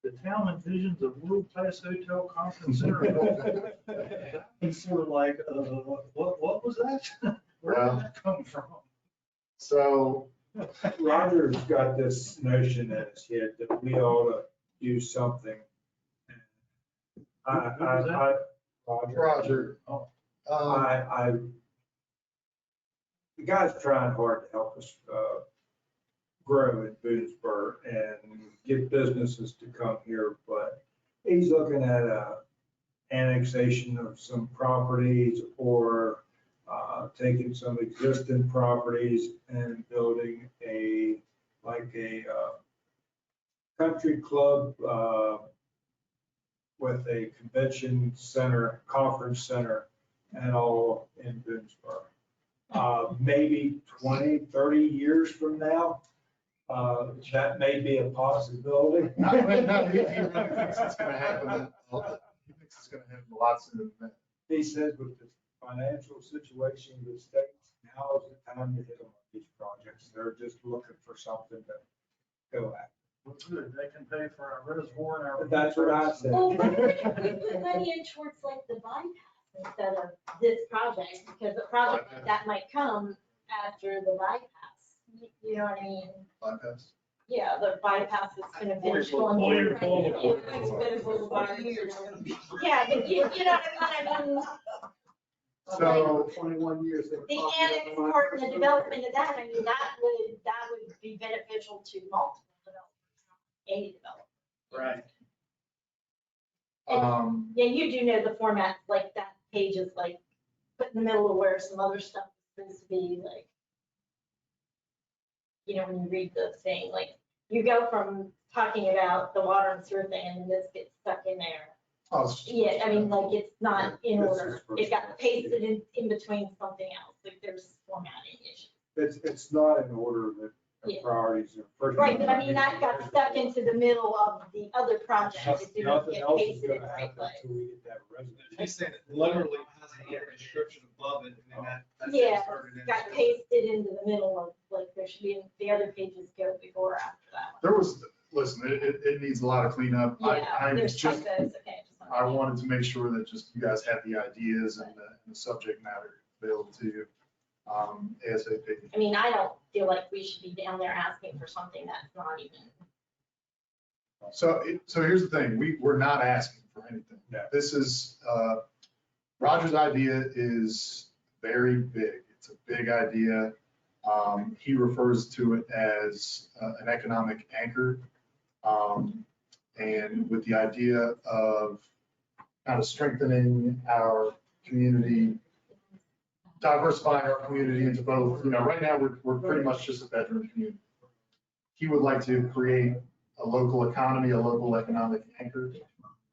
the town envisions a world-class hotel conference center. It's sort of like, what was that? Where did that come from? So, Roger's got this notion in his head that we ought to do something. Roger. The guy's trying hard to help us grow in Boonesborough and get businesses to come here, but he's looking at a annexation of some properties or taking some existing properties and building like a country club with a convention center, conference center, and all in Boonesborough. Maybe 20, 30 years from now, that may be a possibility. He really thinks it's gonna happen. He thinks it's gonna happen a lot sooner than that. He says with the financial situation of the state, now is the time to hit them on these projects. They're just looking for something to go at. Well, good, they can pay for our reservoir and our. That's what I said. Well, why don't we put money in towards like the bypass instead of this project? Because a project like that might come after the bypass. You know what I mean? Bypass. Yeah, the bypass is gonna finish going. Lawyer through. Boulevard. It's gonna boulevard. Yeah, but you know what I mean? So, 21 years. The annex part and the development of that, I mean, that would be beneficial to multiple developers, not a developer. Right. Yeah, you do know the format, like that page is like put in the middle of where some other stuff is supposed to be, like, you know, when you read the thing, like, you go from talking about the water and sewer thing and this gets stuck in there. oh, it's- Yeah, I mean, like, it's not in This is order. first. It got pasted in between something else, like, there's formatting issues. It's not in order that the Yeah. priorities are. first. Right, but I mean, that got stuck into the middle of the other project. It didn't Nothing get else is pasted in gonna the right happen place. until we get that resident. He's saying it literally has a description above it, and then that's Yeah, inserted in. got pasted into the middle of, like, there should be, the other pages go before or after that one. there was, listen, it needs a lot of cleanup. Yeah, I there's just, typos, okay. just wanted I to- wanted to make sure that just you guys had the ideas and the subject matter available to you, ASAP. I mean, I don't feel like we should be down there asking for something that's not even, So here's the thing, we're not asking for anything. No. This is, Roger's idea is very big. It's a big idea. He refers to it as an economic anchor. And with the idea of kind of strengthening our community, diversifying our community into both, you know, right now, we're pretty much just a veteran community. He would like to create a local economy, a local economic anchor.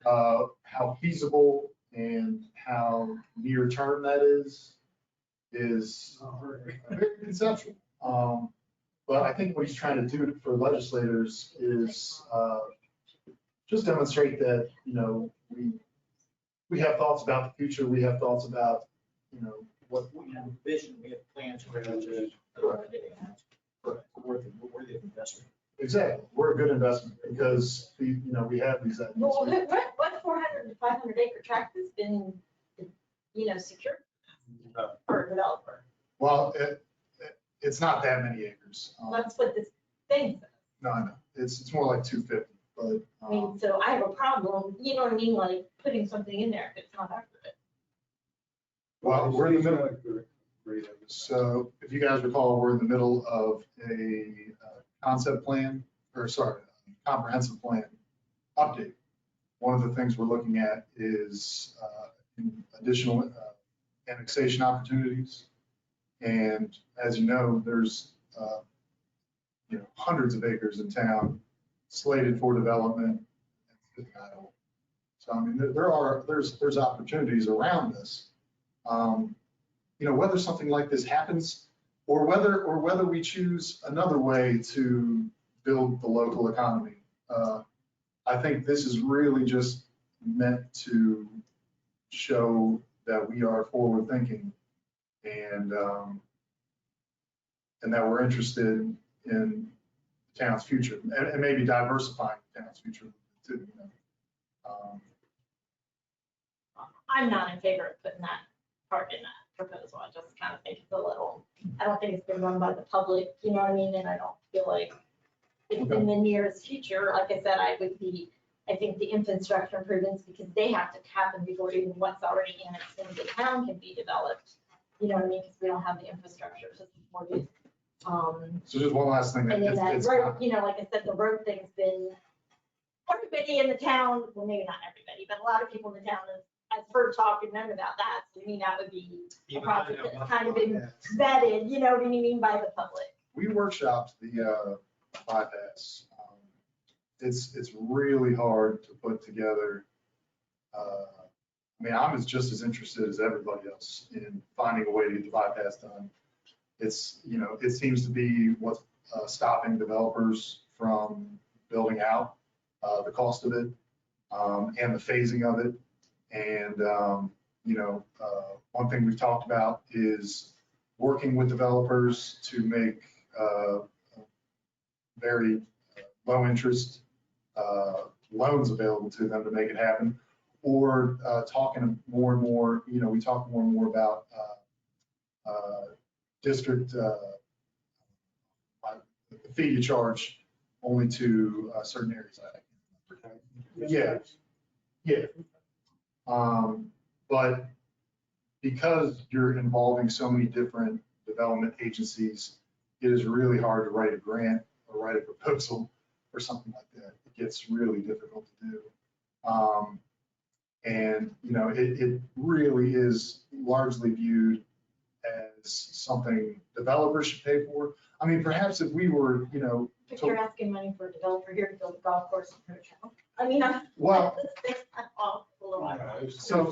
How feasible and how near term that is very conceptual. But I think what he's trying to do for legislators is just demonstrate that, you know, we have thoughts about the future, we have thoughts about, you know, what. We have a vision, we have plans for it. Worthy of investment. Exactly, we're a good investment because, you know, we have these well, ideas. what 400 to 500 acre tract has been, you know, secured for a developer? Well, it's not that many acres. That's what this thing says. No, I know, it's more like 250, but. I mean, so I have a problem, you know what I mean, like putting something in there if it's not accurate. Well, we're in the middle. Great. So if you guys recall, we're in the middle of a concept plan, or sorry, comprehensive plan update. One of the things we're looking at is additional annexation opportunities. And as you know, there's you know, hundreds of acres in town slated for development and sitting idle. So I mean, there's opportunities around us. You know, whether something like this happens or whether we choose another way to build the local economy. I think this is really just meant to show that we are forward thinking and that we're interested in the town's future and maybe diversifying the town's future too. You know? I'm not in favor of putting that part in that proposal. I just kind of think it's a little, I don't think it's been run by the public, you know what I mean? And I don't feel like it's in the nearest future. Like I said, I think the infrastructure improvements, because they have to happen before even what's already annexed into the town can be developed. You know what I mean? Because we don't have the infrastructure to support it. So just one last thing. And then it's- that it's road, not- you know, like I said, the road thing's been, everybody in the town, well, maybe not everybody, but a lot of people in the town has heard talk and known about that. So to me, that would be a Even I project know that's kind of been about vetted, you know what I mean, by the public. We workshopped the bypass. It's really hard to put together. I mean, I'm just as interested as everybody else in finding a way to get the bypass done. It's, you know, it seems to be what's stopping developers from building out, the cost of it, and the phasing of it. And, you know, one thing we've talked about is working with developers to make very low interest loans available to them to make it happen, or talking more and more, you know, we talk more and more about district, the fee you charge only to certain areas. Yeah, yeah. But because you're involving so many different development agencies, it is really hard to write a grant or write a proposal for something like that. It gets really difficult to do. And, you know, it really is largely viewed as something developers should pay for. I mean, perhaps if we were, you know, If you're asking money for a developer here to build a golf course in hotel, I mean, I'm. well, That's off a little while. so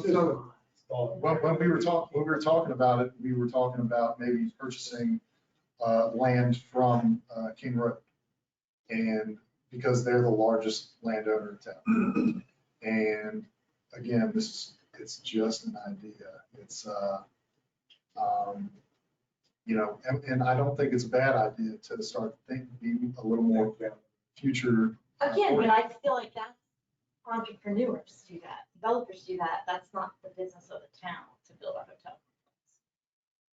when we were talking about it, we were talking about maybe purchasing land from King Road. And because they're the largest landowner in town. And again, it's just an idea. It's, you know, and I don't think it's a bad idea to start thinking, be a little more future. Again, but I feel like that's entrepreneurs do that, developers do that. That's not the business of the town to build a hotel.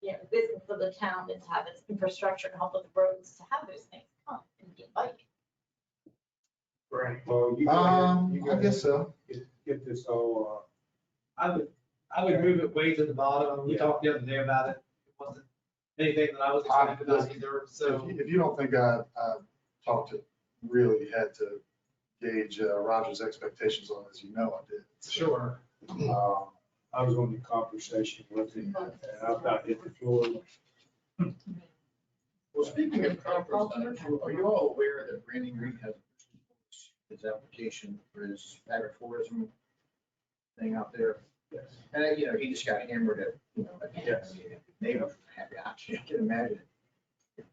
You know, the business of the town is to have its infrastructure and help with the roads to have those things come and be invited. Right, well, you I guess so. get this all, I would move it way to the bottom. We Yeah. talked the other day about it. It wasn't anything that I was excited about either, so. If you don't think I talked to, really had to gauge Roger's expectations on this, you know I did. Sure. I was on the conversation with him, and I about hit the floor. Well, speaking of conference, are you all aware that Randy Green has his application for his agritourism thing out there? Yes. And, you know, he just got hammered at, you know, at Yes. neighbors happy. I can imagine. I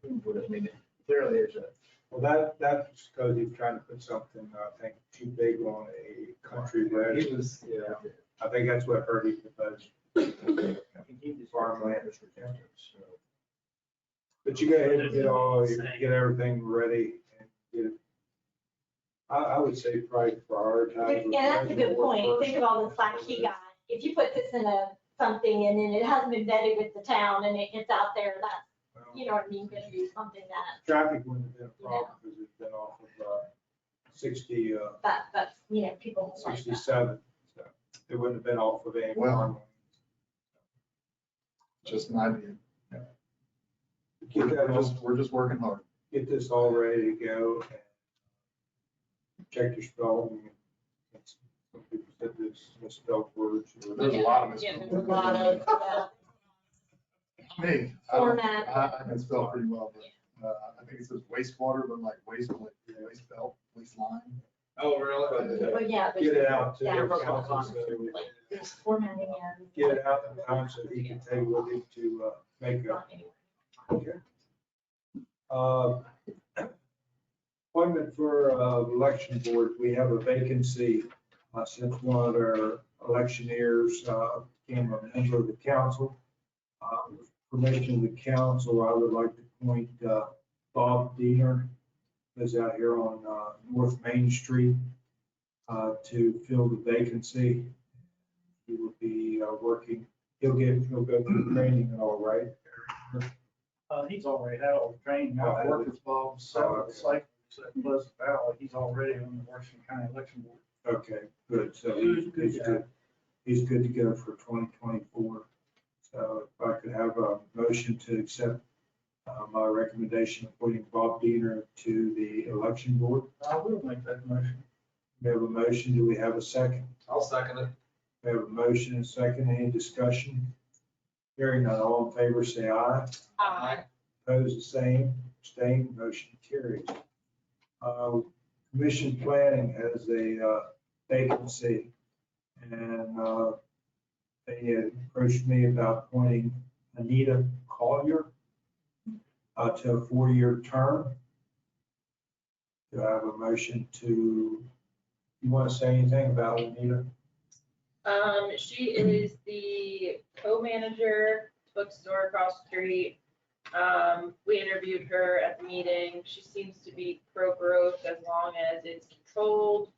mean, clearly there's a, Well, that's because he's trying to put something, I think, too big on a country road. He was, Yeah, I think that's what hurt him the most. I mean, he just farmland is protected, so. But you go ahead and get everything ready and get it. I would say probably prioritize. And that's a good point. Think of all the slack he got. If you put this in something and then it hasn't been vetted with the town and it gets out there, that's, you know what I mean, gonna be something Traffic wouldn't have been a problem because it's been off of 60, that's, you know, people won't like that. 67. So it wouldn't have been off of any. Well, Just an idea. Get that all- We're just working hard. get this all ready to go. And check your spelling. Some people said this misspelled words. There's a lot of Yeah, mistakes. there's a lot of, Me, Format. I can spell pretty well, but I think it says wastewater, but like waste belt, waste line. oh, really? but yeah. Get it out to Yeah. your council. So There's formatting and. get it out in time so he can take with him to make a. Okay. Appointment for election board, we have a vacancy since one of our electioneers became a member of the council. With permission of the council, I would like to appoint Bob Diener, who's out here on North Main Street, to fill the vacancy. He will be working, he'll go through training and all, right? He's already had all the training. I worked with Bob several cycles at Pleasant Valley. He's already on the Washington County Election Board. Okay, good. So Good he's job. good. He's good to go for 2024. So if I could have a motion to accept my recommendation recommendation of appointing Bob Diener to the election board. I will make that motion. We have a motion. Do we have a second? I'll second it. We have a motion and a second. Any discussion? Hearing none, all in favor, say aye. Aye. Opposed, the same. Abstained, motion carries. Commission planning has a vacancy, and they had approached me about appointing Anita Collier to a 4-year term. Do I have a motion to, you want to say anything about Anita? She is the co-manager, bookstore across the street. We interviewed her at the meeting. She seems to be pro-growth as long as it's controlled.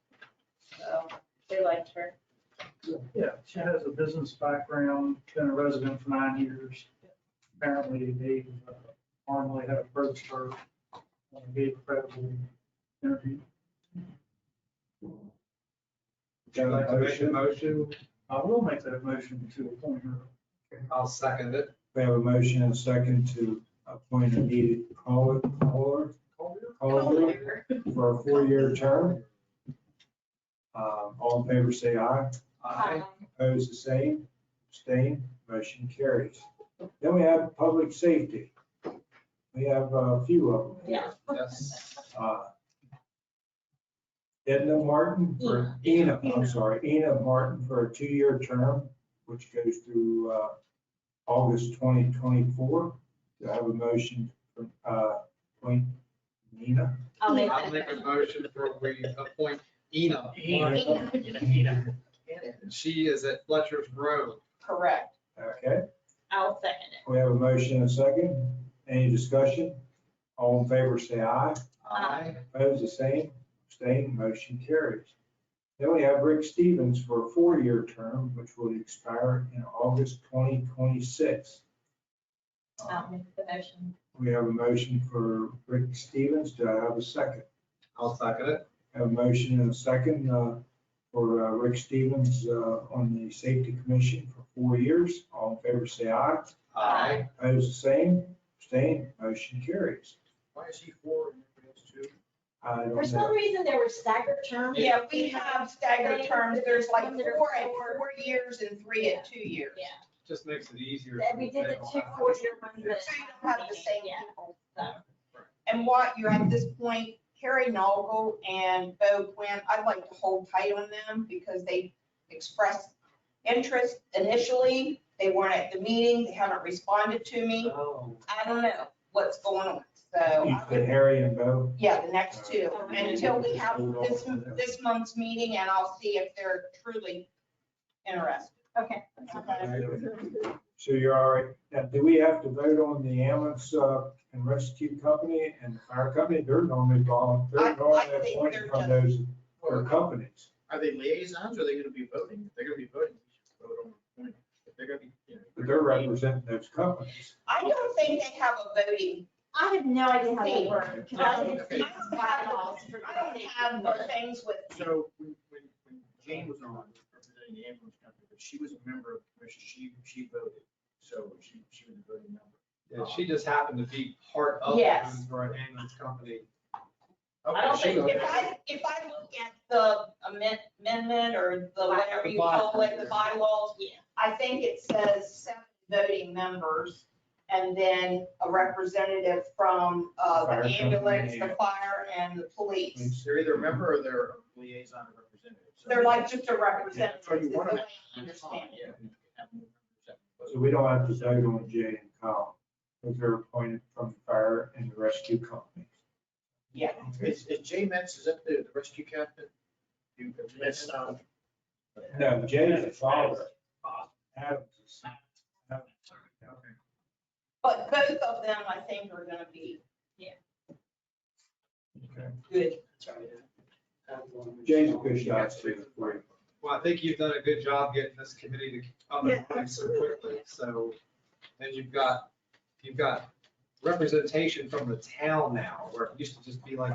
So they liked her. Yeah, she has a business background, been a resident for 9 years. Apparently, they formally had approached her, gave a credible interview. Would you like to make a motion? I will make that motion to appoint her. I'll second it. We have a motion and a second to appoint Anita Collier for a 4-year term. All in favor, say aye. Aye. Opposed, the same. Abstained, motion carries. Then we have public safety. We have a few of them. Yeah. Yes. Edna Martin for, Ena Martin for a 2-year term, which goes through August 2024. Do I have a motion for appoint Nina? I'll make I'll that. make a motion for we appoint Ena. She is at Fletcher's Road. Correct. Okay, I'll second it. we have a motion and a second. Any discussion? All in favor, say aye. Aye. Opposed, the same. Abstained, motion carries. Then we have Rick Stevens for a 4-year term, which will expire in August 2026. I'll make the motion. We have a motion for Rick Stevens. Do I have a second? I'll second it. Have a motion and a second for Rick Stevens on the Safety Commission for 4 years. All in favor, say aye. Aye. Opposed, the same. Abstained, motion carries. Why is he 4 and everybody else 2? I For don't some know. reason, there were staggered terms. Yeah, we have staggered terms. There's like 4 at 4 years and 3 at 2 years. Yeah. Just makes it easier. That we did the 2 4-year ones. So you don't have the same Yeah. people. So, And what you're at this point, Carrie Noggle and Bo Quinn, I'd like to hold tight on them because they expressed interest initially. They weren't at the meeting. They haven't responded to me. Oh. I don't know what's going on. So, You said Harry and Bo. yeah, the next 2 until we have this month's meeting, and I'll see if they're truly interested. okay. So you're all right. Now, do we have to vote on the ambulance and rescue company and the fire company? They're normally volunteer. I They're normally think appointed they're from those their companies. Are they liaisons or are they gonna be voting? If they're gonna be voting, we should vote on the point. If they're gonna be, But they're representing those companies. I don't think they have a voting. I have no idea how they work. 'Cause I didn't Okay. see I don't have the things with, So when Jane was on representing the ambulance company, but she was a member of the commission, she voted. So she was a voting member. Yeah, she just happened to be part of Yes. it for an ambulance company. I don't think if I look at the amendment or the whatever you call it, the bylaws, Yeah. I think it says 7 voting members and then a representative from Fire the company, ambulance, yeah. the fire and the police. They're either a member or they're a liaison or representative. So- They're like just a representative, So you is the want way to. I understand it. So we don't have to vote on Jay and Kyle, because they're appointed from the fire and the rescue companies. Yeah. Is Jay Metz, is that the rescue captain? Metz, No, Jay's the father. Adams is. But both of them, I think, are gonna be Okay. good. Jay's a good shot too. Well, I think you've done a good job getting this committee to up and running so quickly, so. And you've got representation from the town now, where it used to just be like,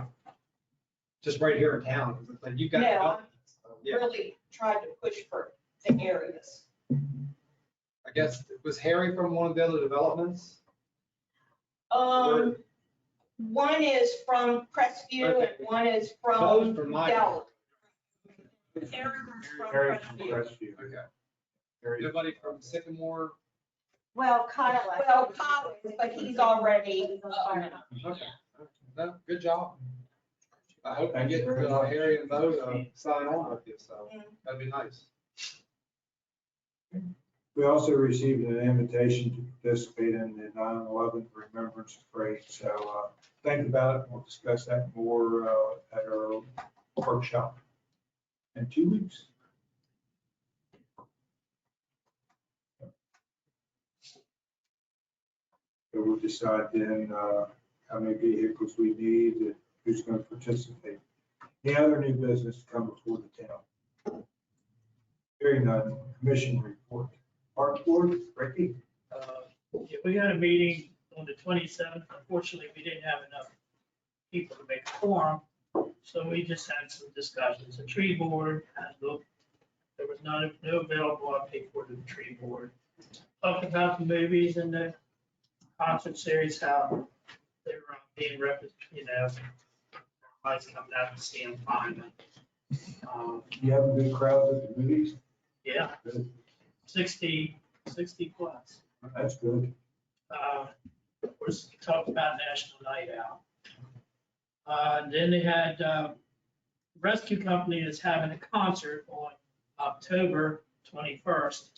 just right here in town. But you've got. No, Yeah, Really tried to push for the areas. I guess, was Harry from one of the other developments? Um, One is from Crestview and one is from Those are my. Delaware. Aaron is from Very Crestview. Crestview. Okay. Anybody from Sycamore? Well, Kyle. Well, Collins, but he's already, Okay. No, good job. I hope I get Harry and Bo to sign on with you, so that'd be nice. We also received an invitation to participate in the 9/11 Remembrance Parade. So think about it. We'll discuss that more at our workshop in 2 weeks. So we'll decide then how many vehicles we need and who's going to participate. Any other new business to come before the town? Hearing none, commission report. Park Board, Ricky? Yeah, we had a meeting on the 27th. Unfortunately, we didn't have enough people to make a quorum, so we just had some discussions. The tree board, there was no available update for the tree board. Talked about the movies and the concert series, how they were being represented, everybody's coming out to see them finally. You have a good crowd at the movies? Yeah, Good. 60 plus. That's good. Of course, we talked about National Night Out. Then they had, Rescue Company is having a concert on October 21st.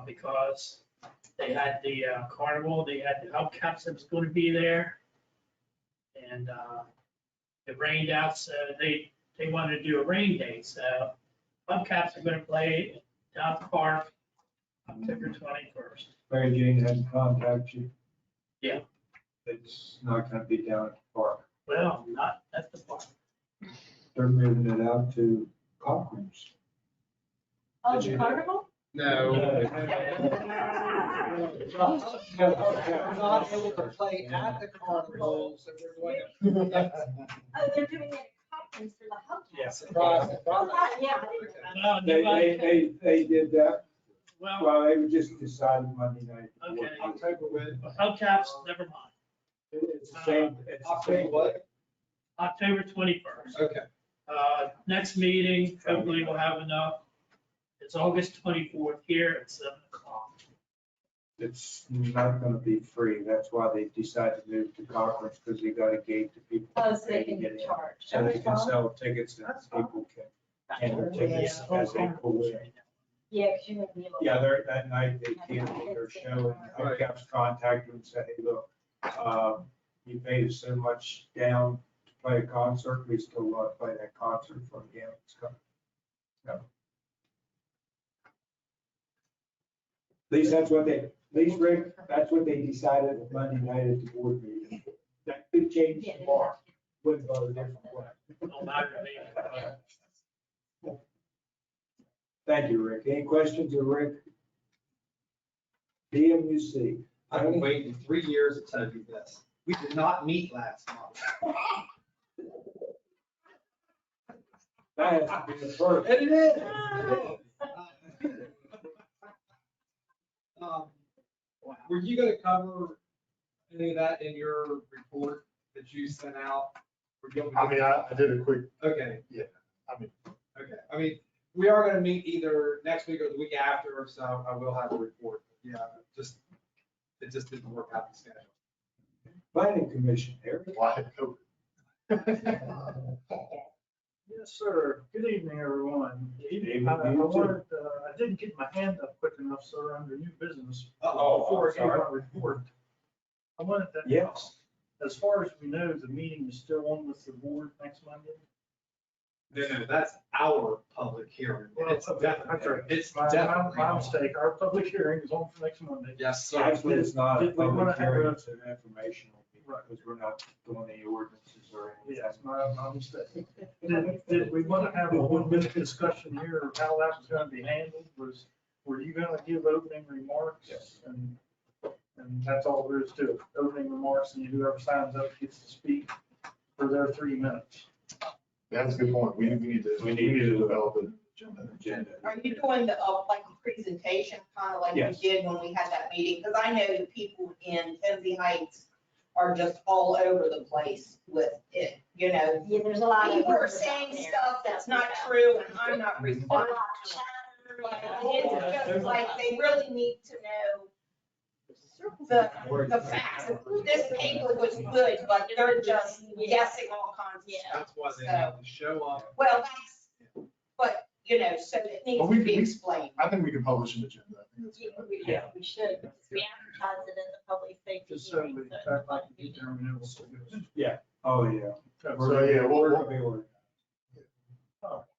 Because they had the carnival, they had the Hubcaps that was going to be there. And it rained out, so they wanted to do a rain date. So Hubcaps are going to play down at the park October 21st. Mary Jane hadn't contacted you? Yeah. It's not going to be down at the park. Well, not at the park. They're moving it out to Cochran's. Oh, the carnival? No. Not able to play at the carnival, so we're going to. Oh, they're doing it at Hopkins for the Hubcaps. Yeah, surprise, surprise. Yeah. No, nobody- They did that, Well, well, they were just decided Monday night. okay. October when? Hubcaps, never mind. It's the same, it's the October same. what? October 21st. Okay. Next meeting, hopefully we'll have enough. It's August 24th here at 7 o'clock. It's not gonna be free, that's why they decided to move to Cochran's, because they got a gate that people. Oh, so they pay to can get in. charge. So they can sell tickets and people can enter tickets as they pull in. Yeah, because you're going to be able. Yeah, that night they canceled their show and Hubcaps contacted them and said, hey, look, you paid us so much down to play a concert, we still want to play that concert for the game that's coming. So. At least that's what Rick, that's what they decided at Monday night at the board meeting. That could change tomorrow, wouldn't go a different way. No matter me. Thank you, Rick. Any questions of Rick? DMUC. I've been waiting 3 years to tell you this. We did not meet last month. That has to be the first. And it is. Were you gonna cover any of that in your report that you sent out? Were you gonna- I mean, I did a quick, Okay. yeah, I mean, Okay, I mean, we are gonna meet either next week or the week after, so I will have a report. Yeah, it just didn't work out the schedule. Planning Commission, Eric. why COVID? Yes, sir. Good evening, everyone. evening I to you, too. wanted, I didn't get my hand up quick enough, sir, under new business. Uh-oh, Before I I'm gave my sorry. report. I wanted to. Yes. As far as we know, the meeting is still on with the board next Monday. No, that's our public hearing. It's Okay, definitely, that's right. it's My definitely. mistake. Our public hearing is on for next Monday. Yes, sir. Actually, it's not a Did we wanna public have hearing, a- it's an informational, Right. because we're not doing any ordinances or anything. Yes, my mistake. Did we want to have a little bit of discussion here of how that was going to be handled? Were you going to give opening remarks? Yes. And that's all there is to it. Opening remarks, and whoever signs up gets to speak for their 3 minutes. That's a good point. We need to develop an agenda. Agenda. Are you doing the, like a presentation, kind of like we Yes. did when we had that meeting? Because I know the people in Tennessee Heights are just all over the place with it, you know. Yeah, there's a lot of. People are saying stuff that's not true and I'm not There's a responding lot to of it. chatter, But yeah. it's just like, they really need to know the facts. This paper was good, but they're just guessing all kinds of Yeah. stuff. That's why they have to show up. Well, but, you know, so it needs Well, to we- be we- explained. I think we can publish an agenda. I think that's Yeah, good. we should, because we advertise it in the public safety. Just so we, hearing, so act like we get there and then we'll still do it. Oh, yeah. So, yeah, We're we'll, gonna be ordered.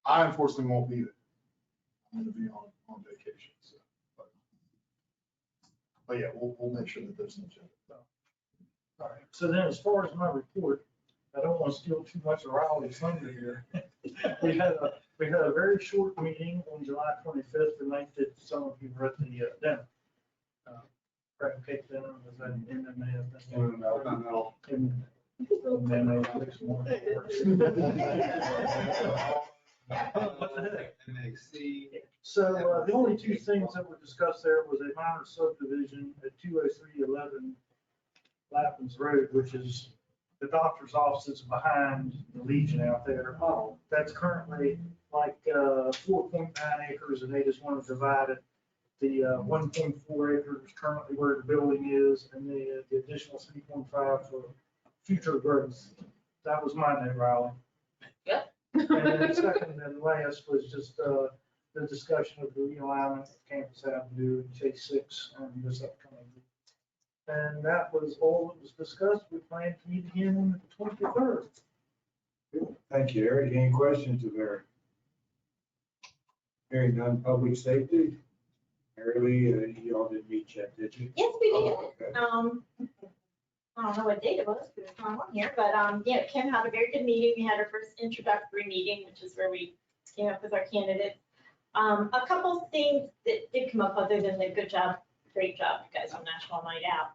I unfortunately won't be there. I'm gonna be on vacation, so. But yeah, we'll make sure that there's an agenda. All right, so then as far as my report, I don't want to steal too much of Riley's thunder here. We had a very short meeting on July 25th, the night that some of you were at the dinner. Crab cake dinner was at MMA. And then they took some more. What the heck? So the only two things that were discussed there was a minor subdivision at 20311 Lappin's Road, which is the doctor's offices behind the Legion out there. That's currently like 4.9 acres, and they just want to divide it. The 1.4 acres currently where the building is, and the additional 3.5 for future growth. That was my note, Riley. Yep. And then second and last was just the discussion of the realignment of Campus Avenue and Chase 6 and this upcoming. And that was all that was discussed. We plan to meet again on the 23rd. Thank you, Eric. Any questions of Eric? Hearing none, public safety. Mary Lee, you all didn't meet yet, did you? Yes, we did. Oh, okay. I don't know what date it was, because it's not on here, but, yeah, Kim had a very good meeting. We had our first introductory meeting, which is where we came up with our candidates. A couple things that did come up other than the good job, great job, you guys on National Night Out.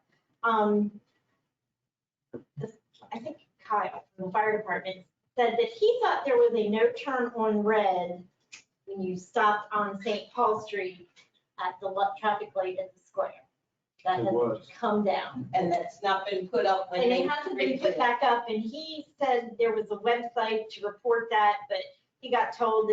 I think Kyle from the fire department said that he thought there was a no turn on red when you stopped on St. Paul Street at the traffic light at the square. That It has was. come down. And that's not been put up when And they. it hasn't been put back up, and he said there was a website to report that, but he got told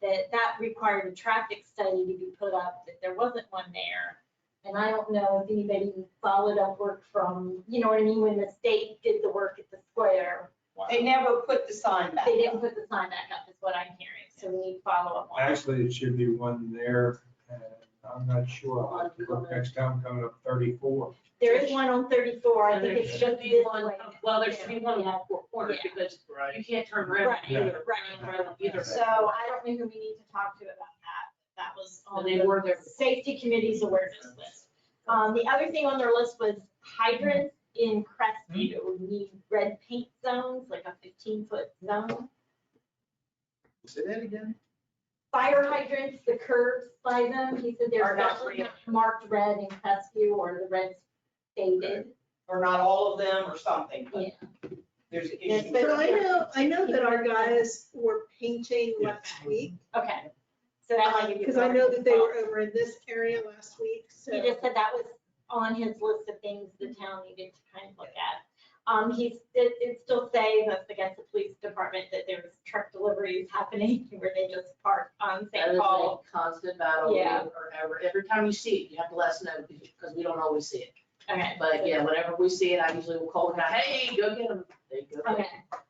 that required a traffic study to be put up, that there wasn't one there. And I don't know if anybody followed up work from, you know what I mean, when the state did the work at the square. They never put the sign back They didn't up. put the sign back up, is what I'm hearing, so we need to follow up on that. Actually, it should be one there, and I'm not sure. I'll have to look next time coming up 34. There is one on 34, I And think there it's should just be this one, way. well, there should be one on four corners, Yeah. because Right. you can't turn around Right, either. right. Either. So I don't know who we need to talk to about that. That was on And they were the there. safety committee's awareness list. The other thing on their list was hydrants in Crestview. We need red paint zones, like a 15-foot zone. Say that again? Fire hydrants, the curves by them, he said they're Are not especially red. marked red in Crestview, or the red's faded. Or not all of them or something, but Yeah. there's Yes, issues. but So I know that our guys were painting last week, Okay. So that might give you. because I know that they were over in this area last week, so. He just said that was on his list of things the town needed to kind of look at. It still say that's against the police department that there's truck deliveries happening where they just park on That St. is Paul. a constant battle, Yeah. or ever, every time you see it, you have to let us know, because we don't always see it. Okay. But yeah, whenever we see it, I usually will call the guy, hey, go get them. They go. get 'em.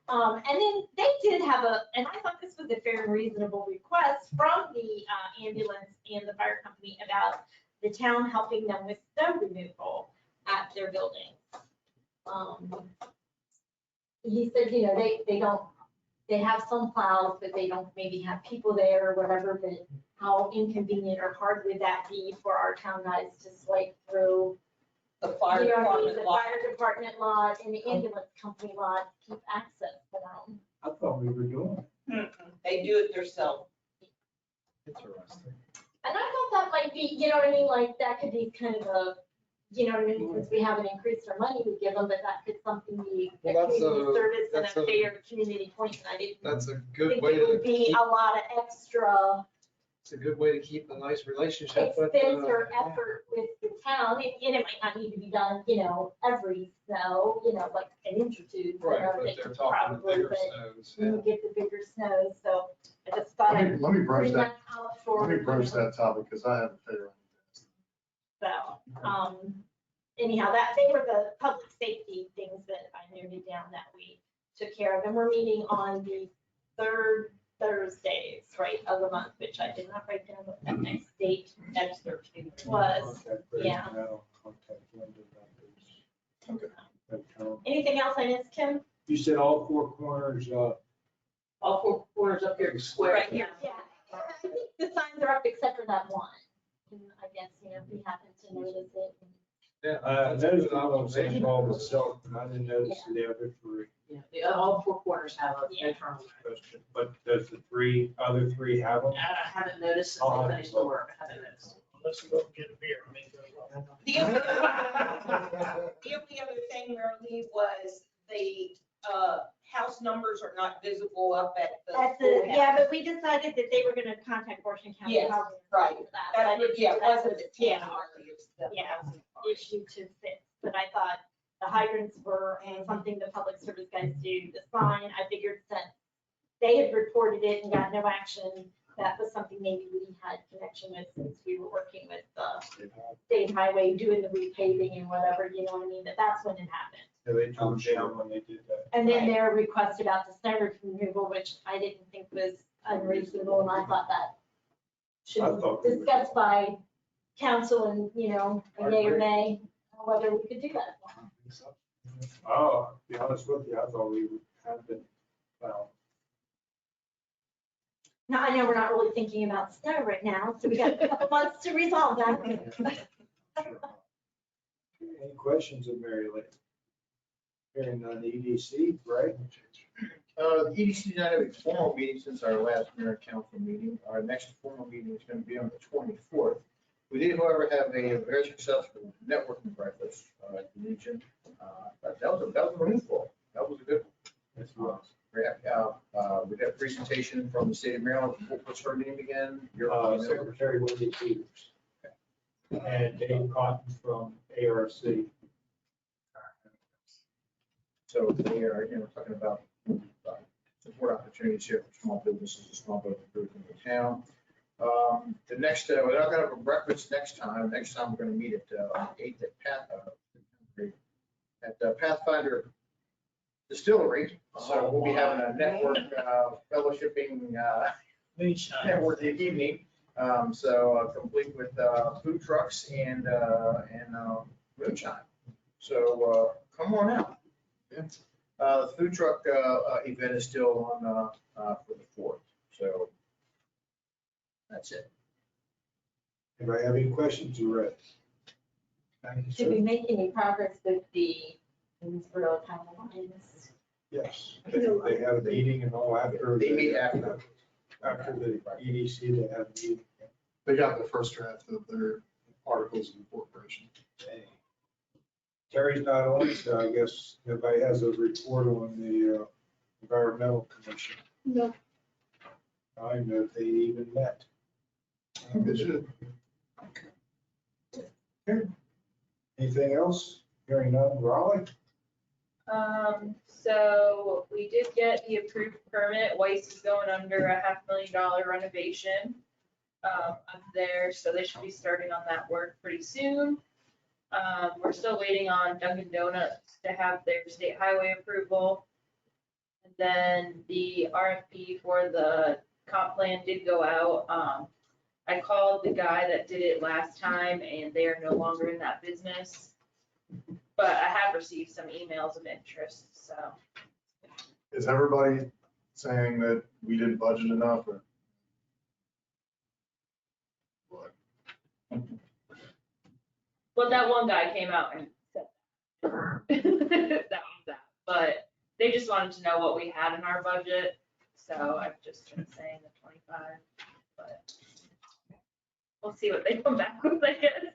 Okay, and then they did have and I thought this was a fair and reasonable request from the ambulance and the fire company about the town helping them with snow removal at their buildings. He said, you know, they have some plows, but they don't maybe have people there or whatever, but how inconvenient or hard would that be for our town guys to swipe through? The fire You know what I mean, department the lot. fire department lot and the ambulance company lot, to keep access for them. I thought we were doing it. They do it themselves. Interesting. And I thought that might be, you know what I mean, like, that could be kind of a, you know what I mean, since we haven't increased our money we give them, but that could something be a Well, that's community a- service and a that's a- fair community point, and I didn't That's a good think way it would to be keep, a lot of extra it's a good way to keep a nice relationship with. expense or yeah. effort with the town, and it might not need to be done, you know, every snow, you know, like an inch or two. you Right, know, but they they're could talking the probably, bigger but snows. when you get the bigger snows, so I just thought I'd Let me broach bring that, that out for. let me broach that topic, because I have a favorite. So, anyhow, they were the public safety things that I noted down that we took care of, and we're meeting on the third Thursdays, right, of the month, which I did not write down what that next date Next 13. was. Contact Brady yeah. now, contact Linda about this. Okay. Anything else I missed, Kim? You said all four corners, All four corners up here, square. Right here, yeah. I think the signs are up except for that one. And I guess, you know, if we happen to notice it. Yeah. I that's a noticed good one on St. observation. Paul myself, but I didn't notice the other three. Yeah, all four corners have a Yeah. internal. But does the other three have them? I haven't noticed since I finished the work, I haven't noticed. Unless you go and get a beer, I mean, go. The only other thing, Marlene, was the house numbers are not visible up at the. schoolhouse. Yeah, but we decided that they were gonna contact Washington County. Yes, Housing right. for that. That I was, didn't yeah, think it that wasn't was- the yeah, 10 hardly, it was the Yeah. housing part. issue to fix, but I thought the hydrants were something the public service guys do. The sign, I figured since they had reported it and got no action, that was something maybe we had connection with since we were working with State Highway doing the repaving and whatever, you know what I mean, that's when it happened. Yeah, they took them down when they did that. And then their request about the snow removal, which I didn't think was unreasonable, and I thought that should I thought be we were- discussed by council and, you know, I yea or agree. nay, whether we could do that. Oh, to be honest with you, I thought we would have been, well, Now, I know we're not really thinking about snow right now, so we got a couple months to resolve that. any questions of Mary Lynn? Hearing on the EDC, right? The EDC did not have a formal meeting since our last mayor and council meeting. Our next formal meeting is going to be on the 24th. We did, however, have a very successful networking breakfast at the Legion. But that was a wonderful. That was a good one. That's right. We got a presentation from the state of Maryland. What's her name again? Secretary Wendy Peters. And Dave Cotton from ARC. So they are, you know, talking about support opportunities here for small businesses and small business groups in the town. The next, we're not gonna have a breakfast next time. Next time we're gonna meet at 8th at Pathfinder Distillery. So we'll be having a network fellowshipping Moonshine. network evening. Complete with food trucks and moonshine. So come on out. The food truck event is still on for the 4th. So that's it. Anybody have any questions, Rick? Did we make any progress with the Greensboro Town Alliance? Yes, they had a meeting and all after. They meet after. After the EDC, they had a meeting. They got the first draft of their articles of incorporation. Terry's not on, so I guess everybody has a report on the environmental commission. No. I know they even met. They should. Anything else? Hearing none, Raleigh? So we did get the approved permit. Weiss is going under a $500,000 renovation up there, so they should be starting on that work pretty soon. We're still waiting on Dunkin' Donuts to have their state highway approval. And then the RFP for the comp plan did go out. I called the guy that did it last time and they are no longer in that business. But I have received some emails of interest, so. Is everybody saying that we didn't budget enough or? What? Well, that one guy came out and said that. That was that, but they just wanted to know what we had in our budget, so I've just been saying the 25, but we'll see what they come back with, I guess.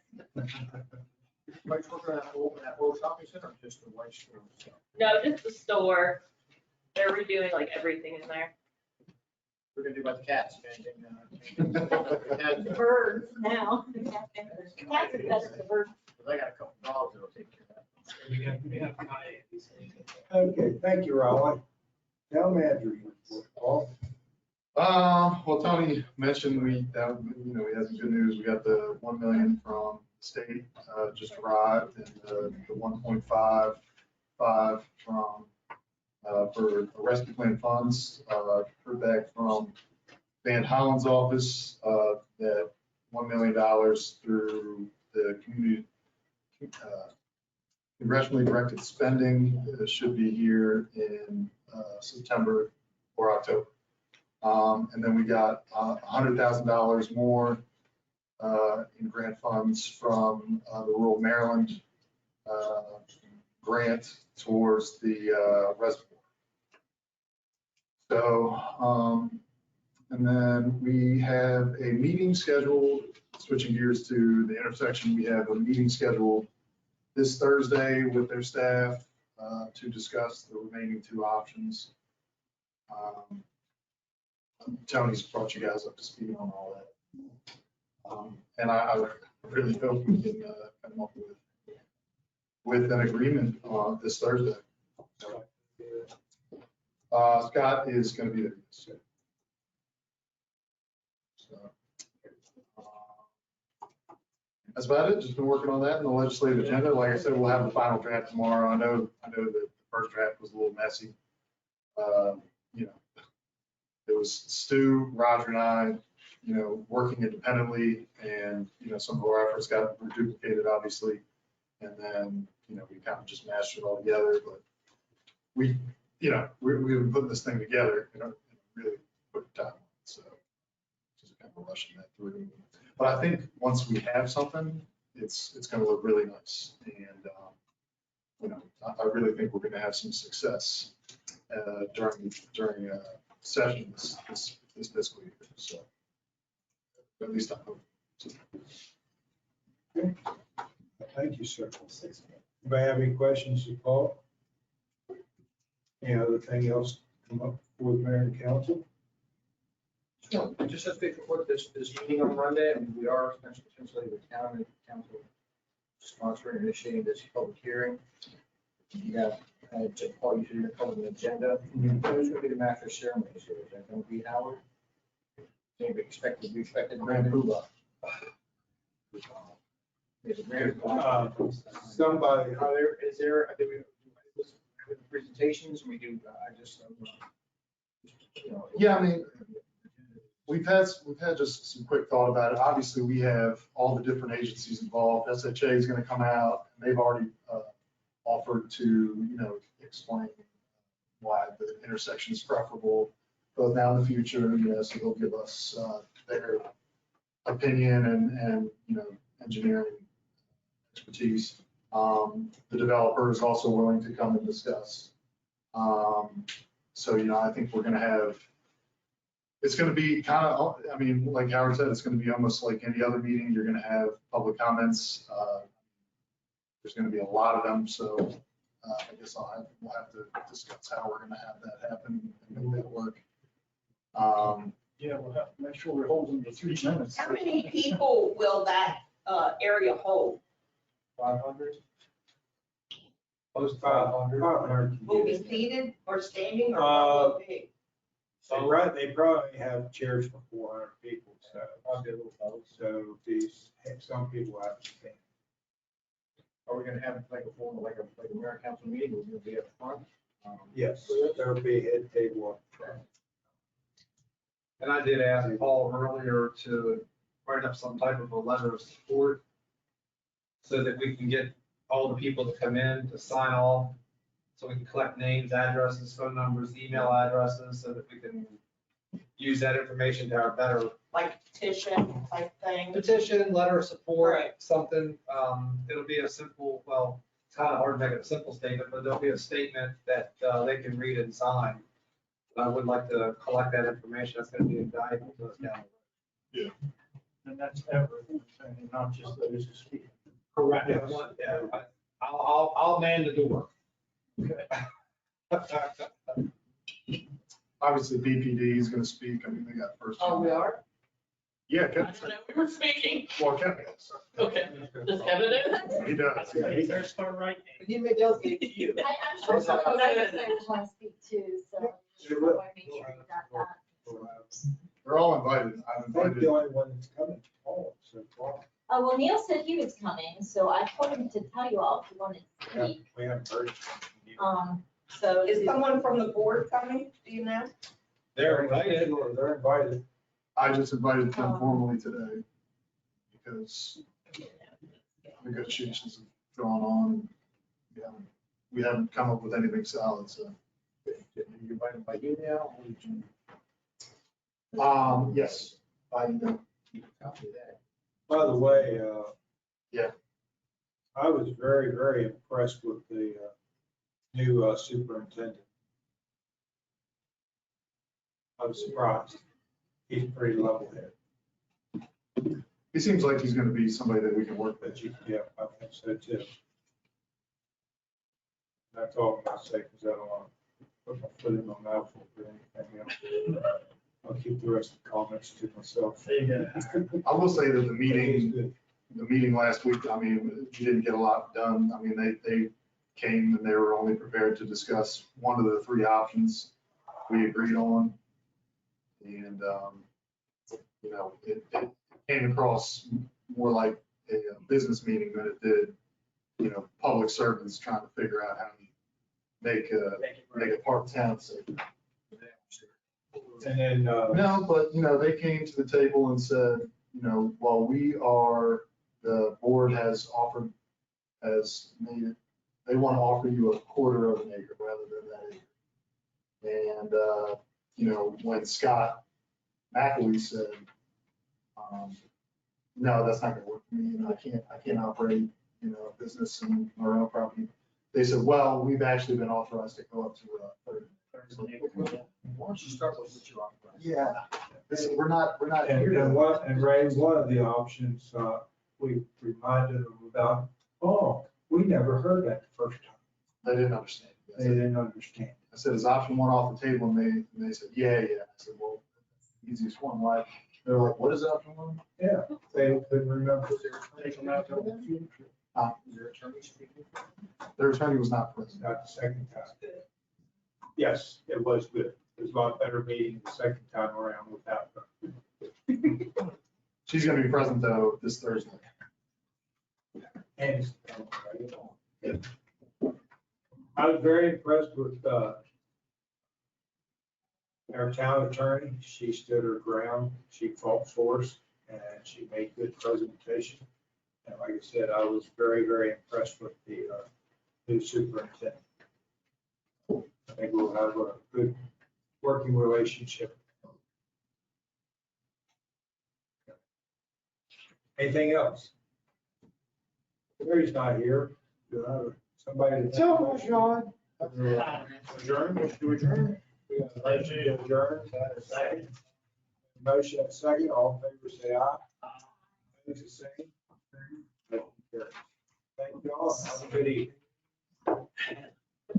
Mike's working on that whole shopping center, or just the white store? No, just the store. They're redoing like everything in there. We're gonna do about the cats, man. The birds now. The cats are better than the birds. I got a couple dogs that'll take care of that. We have coyotes. Okay, thank you, Raleigh. Town manager report, Paul. Well, Tony mentioned we had some good news. We got the 1 million from the state, just arrived, and the 1.55 from, for rescue plan funds. Heard back from Van Hollen's office, that $1 million through the community, congressionally directed spending should be here in September or October. And then we got $100,000 more in grant funds from the Rural Maryland grant towards the reservoir. So, and then we have a meeting scheduled, switching gears to the intersection, we have a meeting scheduled this Thursday with their staff to discuss the remaining two options. Tony's brought you guys up to speed on all that. And I really hope we can come up with an agreement this Thursday. Scott is going to be there. So, that's about it. Just been working on that in the legislative agenda. Like I said, we'll have the final draft tomorrow. I know that the first draft was a little messy. It was Stu, Roger, and I, working independently, and some of our efforts got duplicated, obviously, and then we kind of just mashed it all together. But we've been putting this thing together, really quick time, so just kind of rushing that through. But I think once we have something, it's going to look really nice, and I really think we're going to have some success during session this fiscal year. So at least I hope. Okay. Thank you, sir. Anybody have any questions for Paul? Any other thing else come up before the mayor and council? No, just a big report, this meeting on Monday, and we are essentially the town and council sponsoring and initiating this public hearing. You got, Paul, you should cover the agenda. Who's going to be the master ceremony? Is that going to be Howard? Maybe expected, we expected Grand Poobah. Somebody, Is there, do we presentations, we do, Yeah, I mean, we've had just some quick thought about it. Obviously, we have all the different agencies involved. SHA is going to come out, and they've already offered to, explain why the intersection is preferable, both now and the future. So they'll give us their opinion and engineering expertise. The developer is also willing to come and discuss. So I think we're going to have. It's going to be kind of, like Howard said, it's going to be almost like any other meeting. You're going to have public comments. There's going to be a lot of them, so I guess we'll have to discuss how we're going to have that happen and make that work. Yeah, we'll have to make sure we're holding the 3 minutes. How many people will that area hold? 500? Close to 500. Will be seated or standing or will it be? they probably have chairs for 400 people, so Probably a little close. so some people have to stand. Are we going to have like a mayor council meeting? We're going to be up front? Yes, there'll be a head table up front. And I did ask Paul earlier to write up some type of a letter of support so that we can get all the people to come in to sign off. So we can collect names, addresses, phone numbers, email addresses, so that we can use that information to our better Like petition type thing? petition, letter of support, Right. something. It'll be a simple, well, it's kind of hard to make it a simple statement, but there'll be a statement that they can read and sign. I would like to collect that information. That's going to be invaluable to us down the road. And that's everything, and not just those who speak. Correct. Yes. Yeah, I'll man the door. Obviously, BPD is gonna speak. I mean, they got first. Oh, we are? Yeah, I Kevin. didn't know we were speaking. Well, Kevin is. Okay. Does Kevin know that? He does. Yeah, you better start writing. You may delegate to you. I'm sure some of the other players want to speak too, so. I want to make sure you got that. They're all invited. I'm I think invited. the only one that's coming is Paul, so far. Oh, well, Neil said he was coming, so I told him to tell you all if you wanted to speak. We haven't heard. So. Is someone from the board coming? Do you know? They're invited. They're invited. I just invited them formally today because negotiations have gone on. We haven't come up with anything solid, so. You invited by email, or did you Yes, I know. copy that? By the way, Yeah. I was very, very impressed with the new superintendent. I was surprised. He's pretty level headed, He seems like he's gonna be somebody that we can work with. but yeah, I think so too. That's all I'm gonna say, because I don't want to put my foot in my mouth or anything else. I'll keep the rest of the comments to myself. There you go. I will say that the He's meeting good. last week, I mean, we didn't get a lot done. I mean, they came and they were only prepared to discuss one of the three options we agreed on. And, you know, it came across more like a business meeting than it did, you know, public servants trying to figure out how to make a park town safe. And then, No, but, you know, they came to the table and said, you know, while the board has made it, they want to offer you a quarter of an acre rather than that acre. And, you know, when Scott McAlee said, no, that's not gonna work for me, and I can't operate, you know, a business in our own property. They said, well, we've actually been authorized to go up to 30. Why don't you start with what you're on? Yeah, we're not and here and to. what, and Ray, one of the options, we reminded them about, oh, we never heard that the first time. They didn't understand. They didn't understand. I said, is option one off the table? And they said, yeah. I said, well, that's the easiest one, why? They're like, what is option one? Yeah, they couldn't remember. Their attorney was not present. Not the second time. Yes, it was good. It was a lot better meeting the second time around without her. She's gonna be present though this Thursday. And I was very impressed with our town attorney. She stood her ground. She fought for us and she made good presentation. And like I said, I was very, very impressed with the new superintendent. I think we'll have a good working relationship. Anything else? Larry's not here. Do I have somebody? So, Sean. Adjourn, let's do adjourn. We have a motion to adjourn. Second. Motion and second, all in favor, say aye. It's the same. Thank you all. Have a good evening.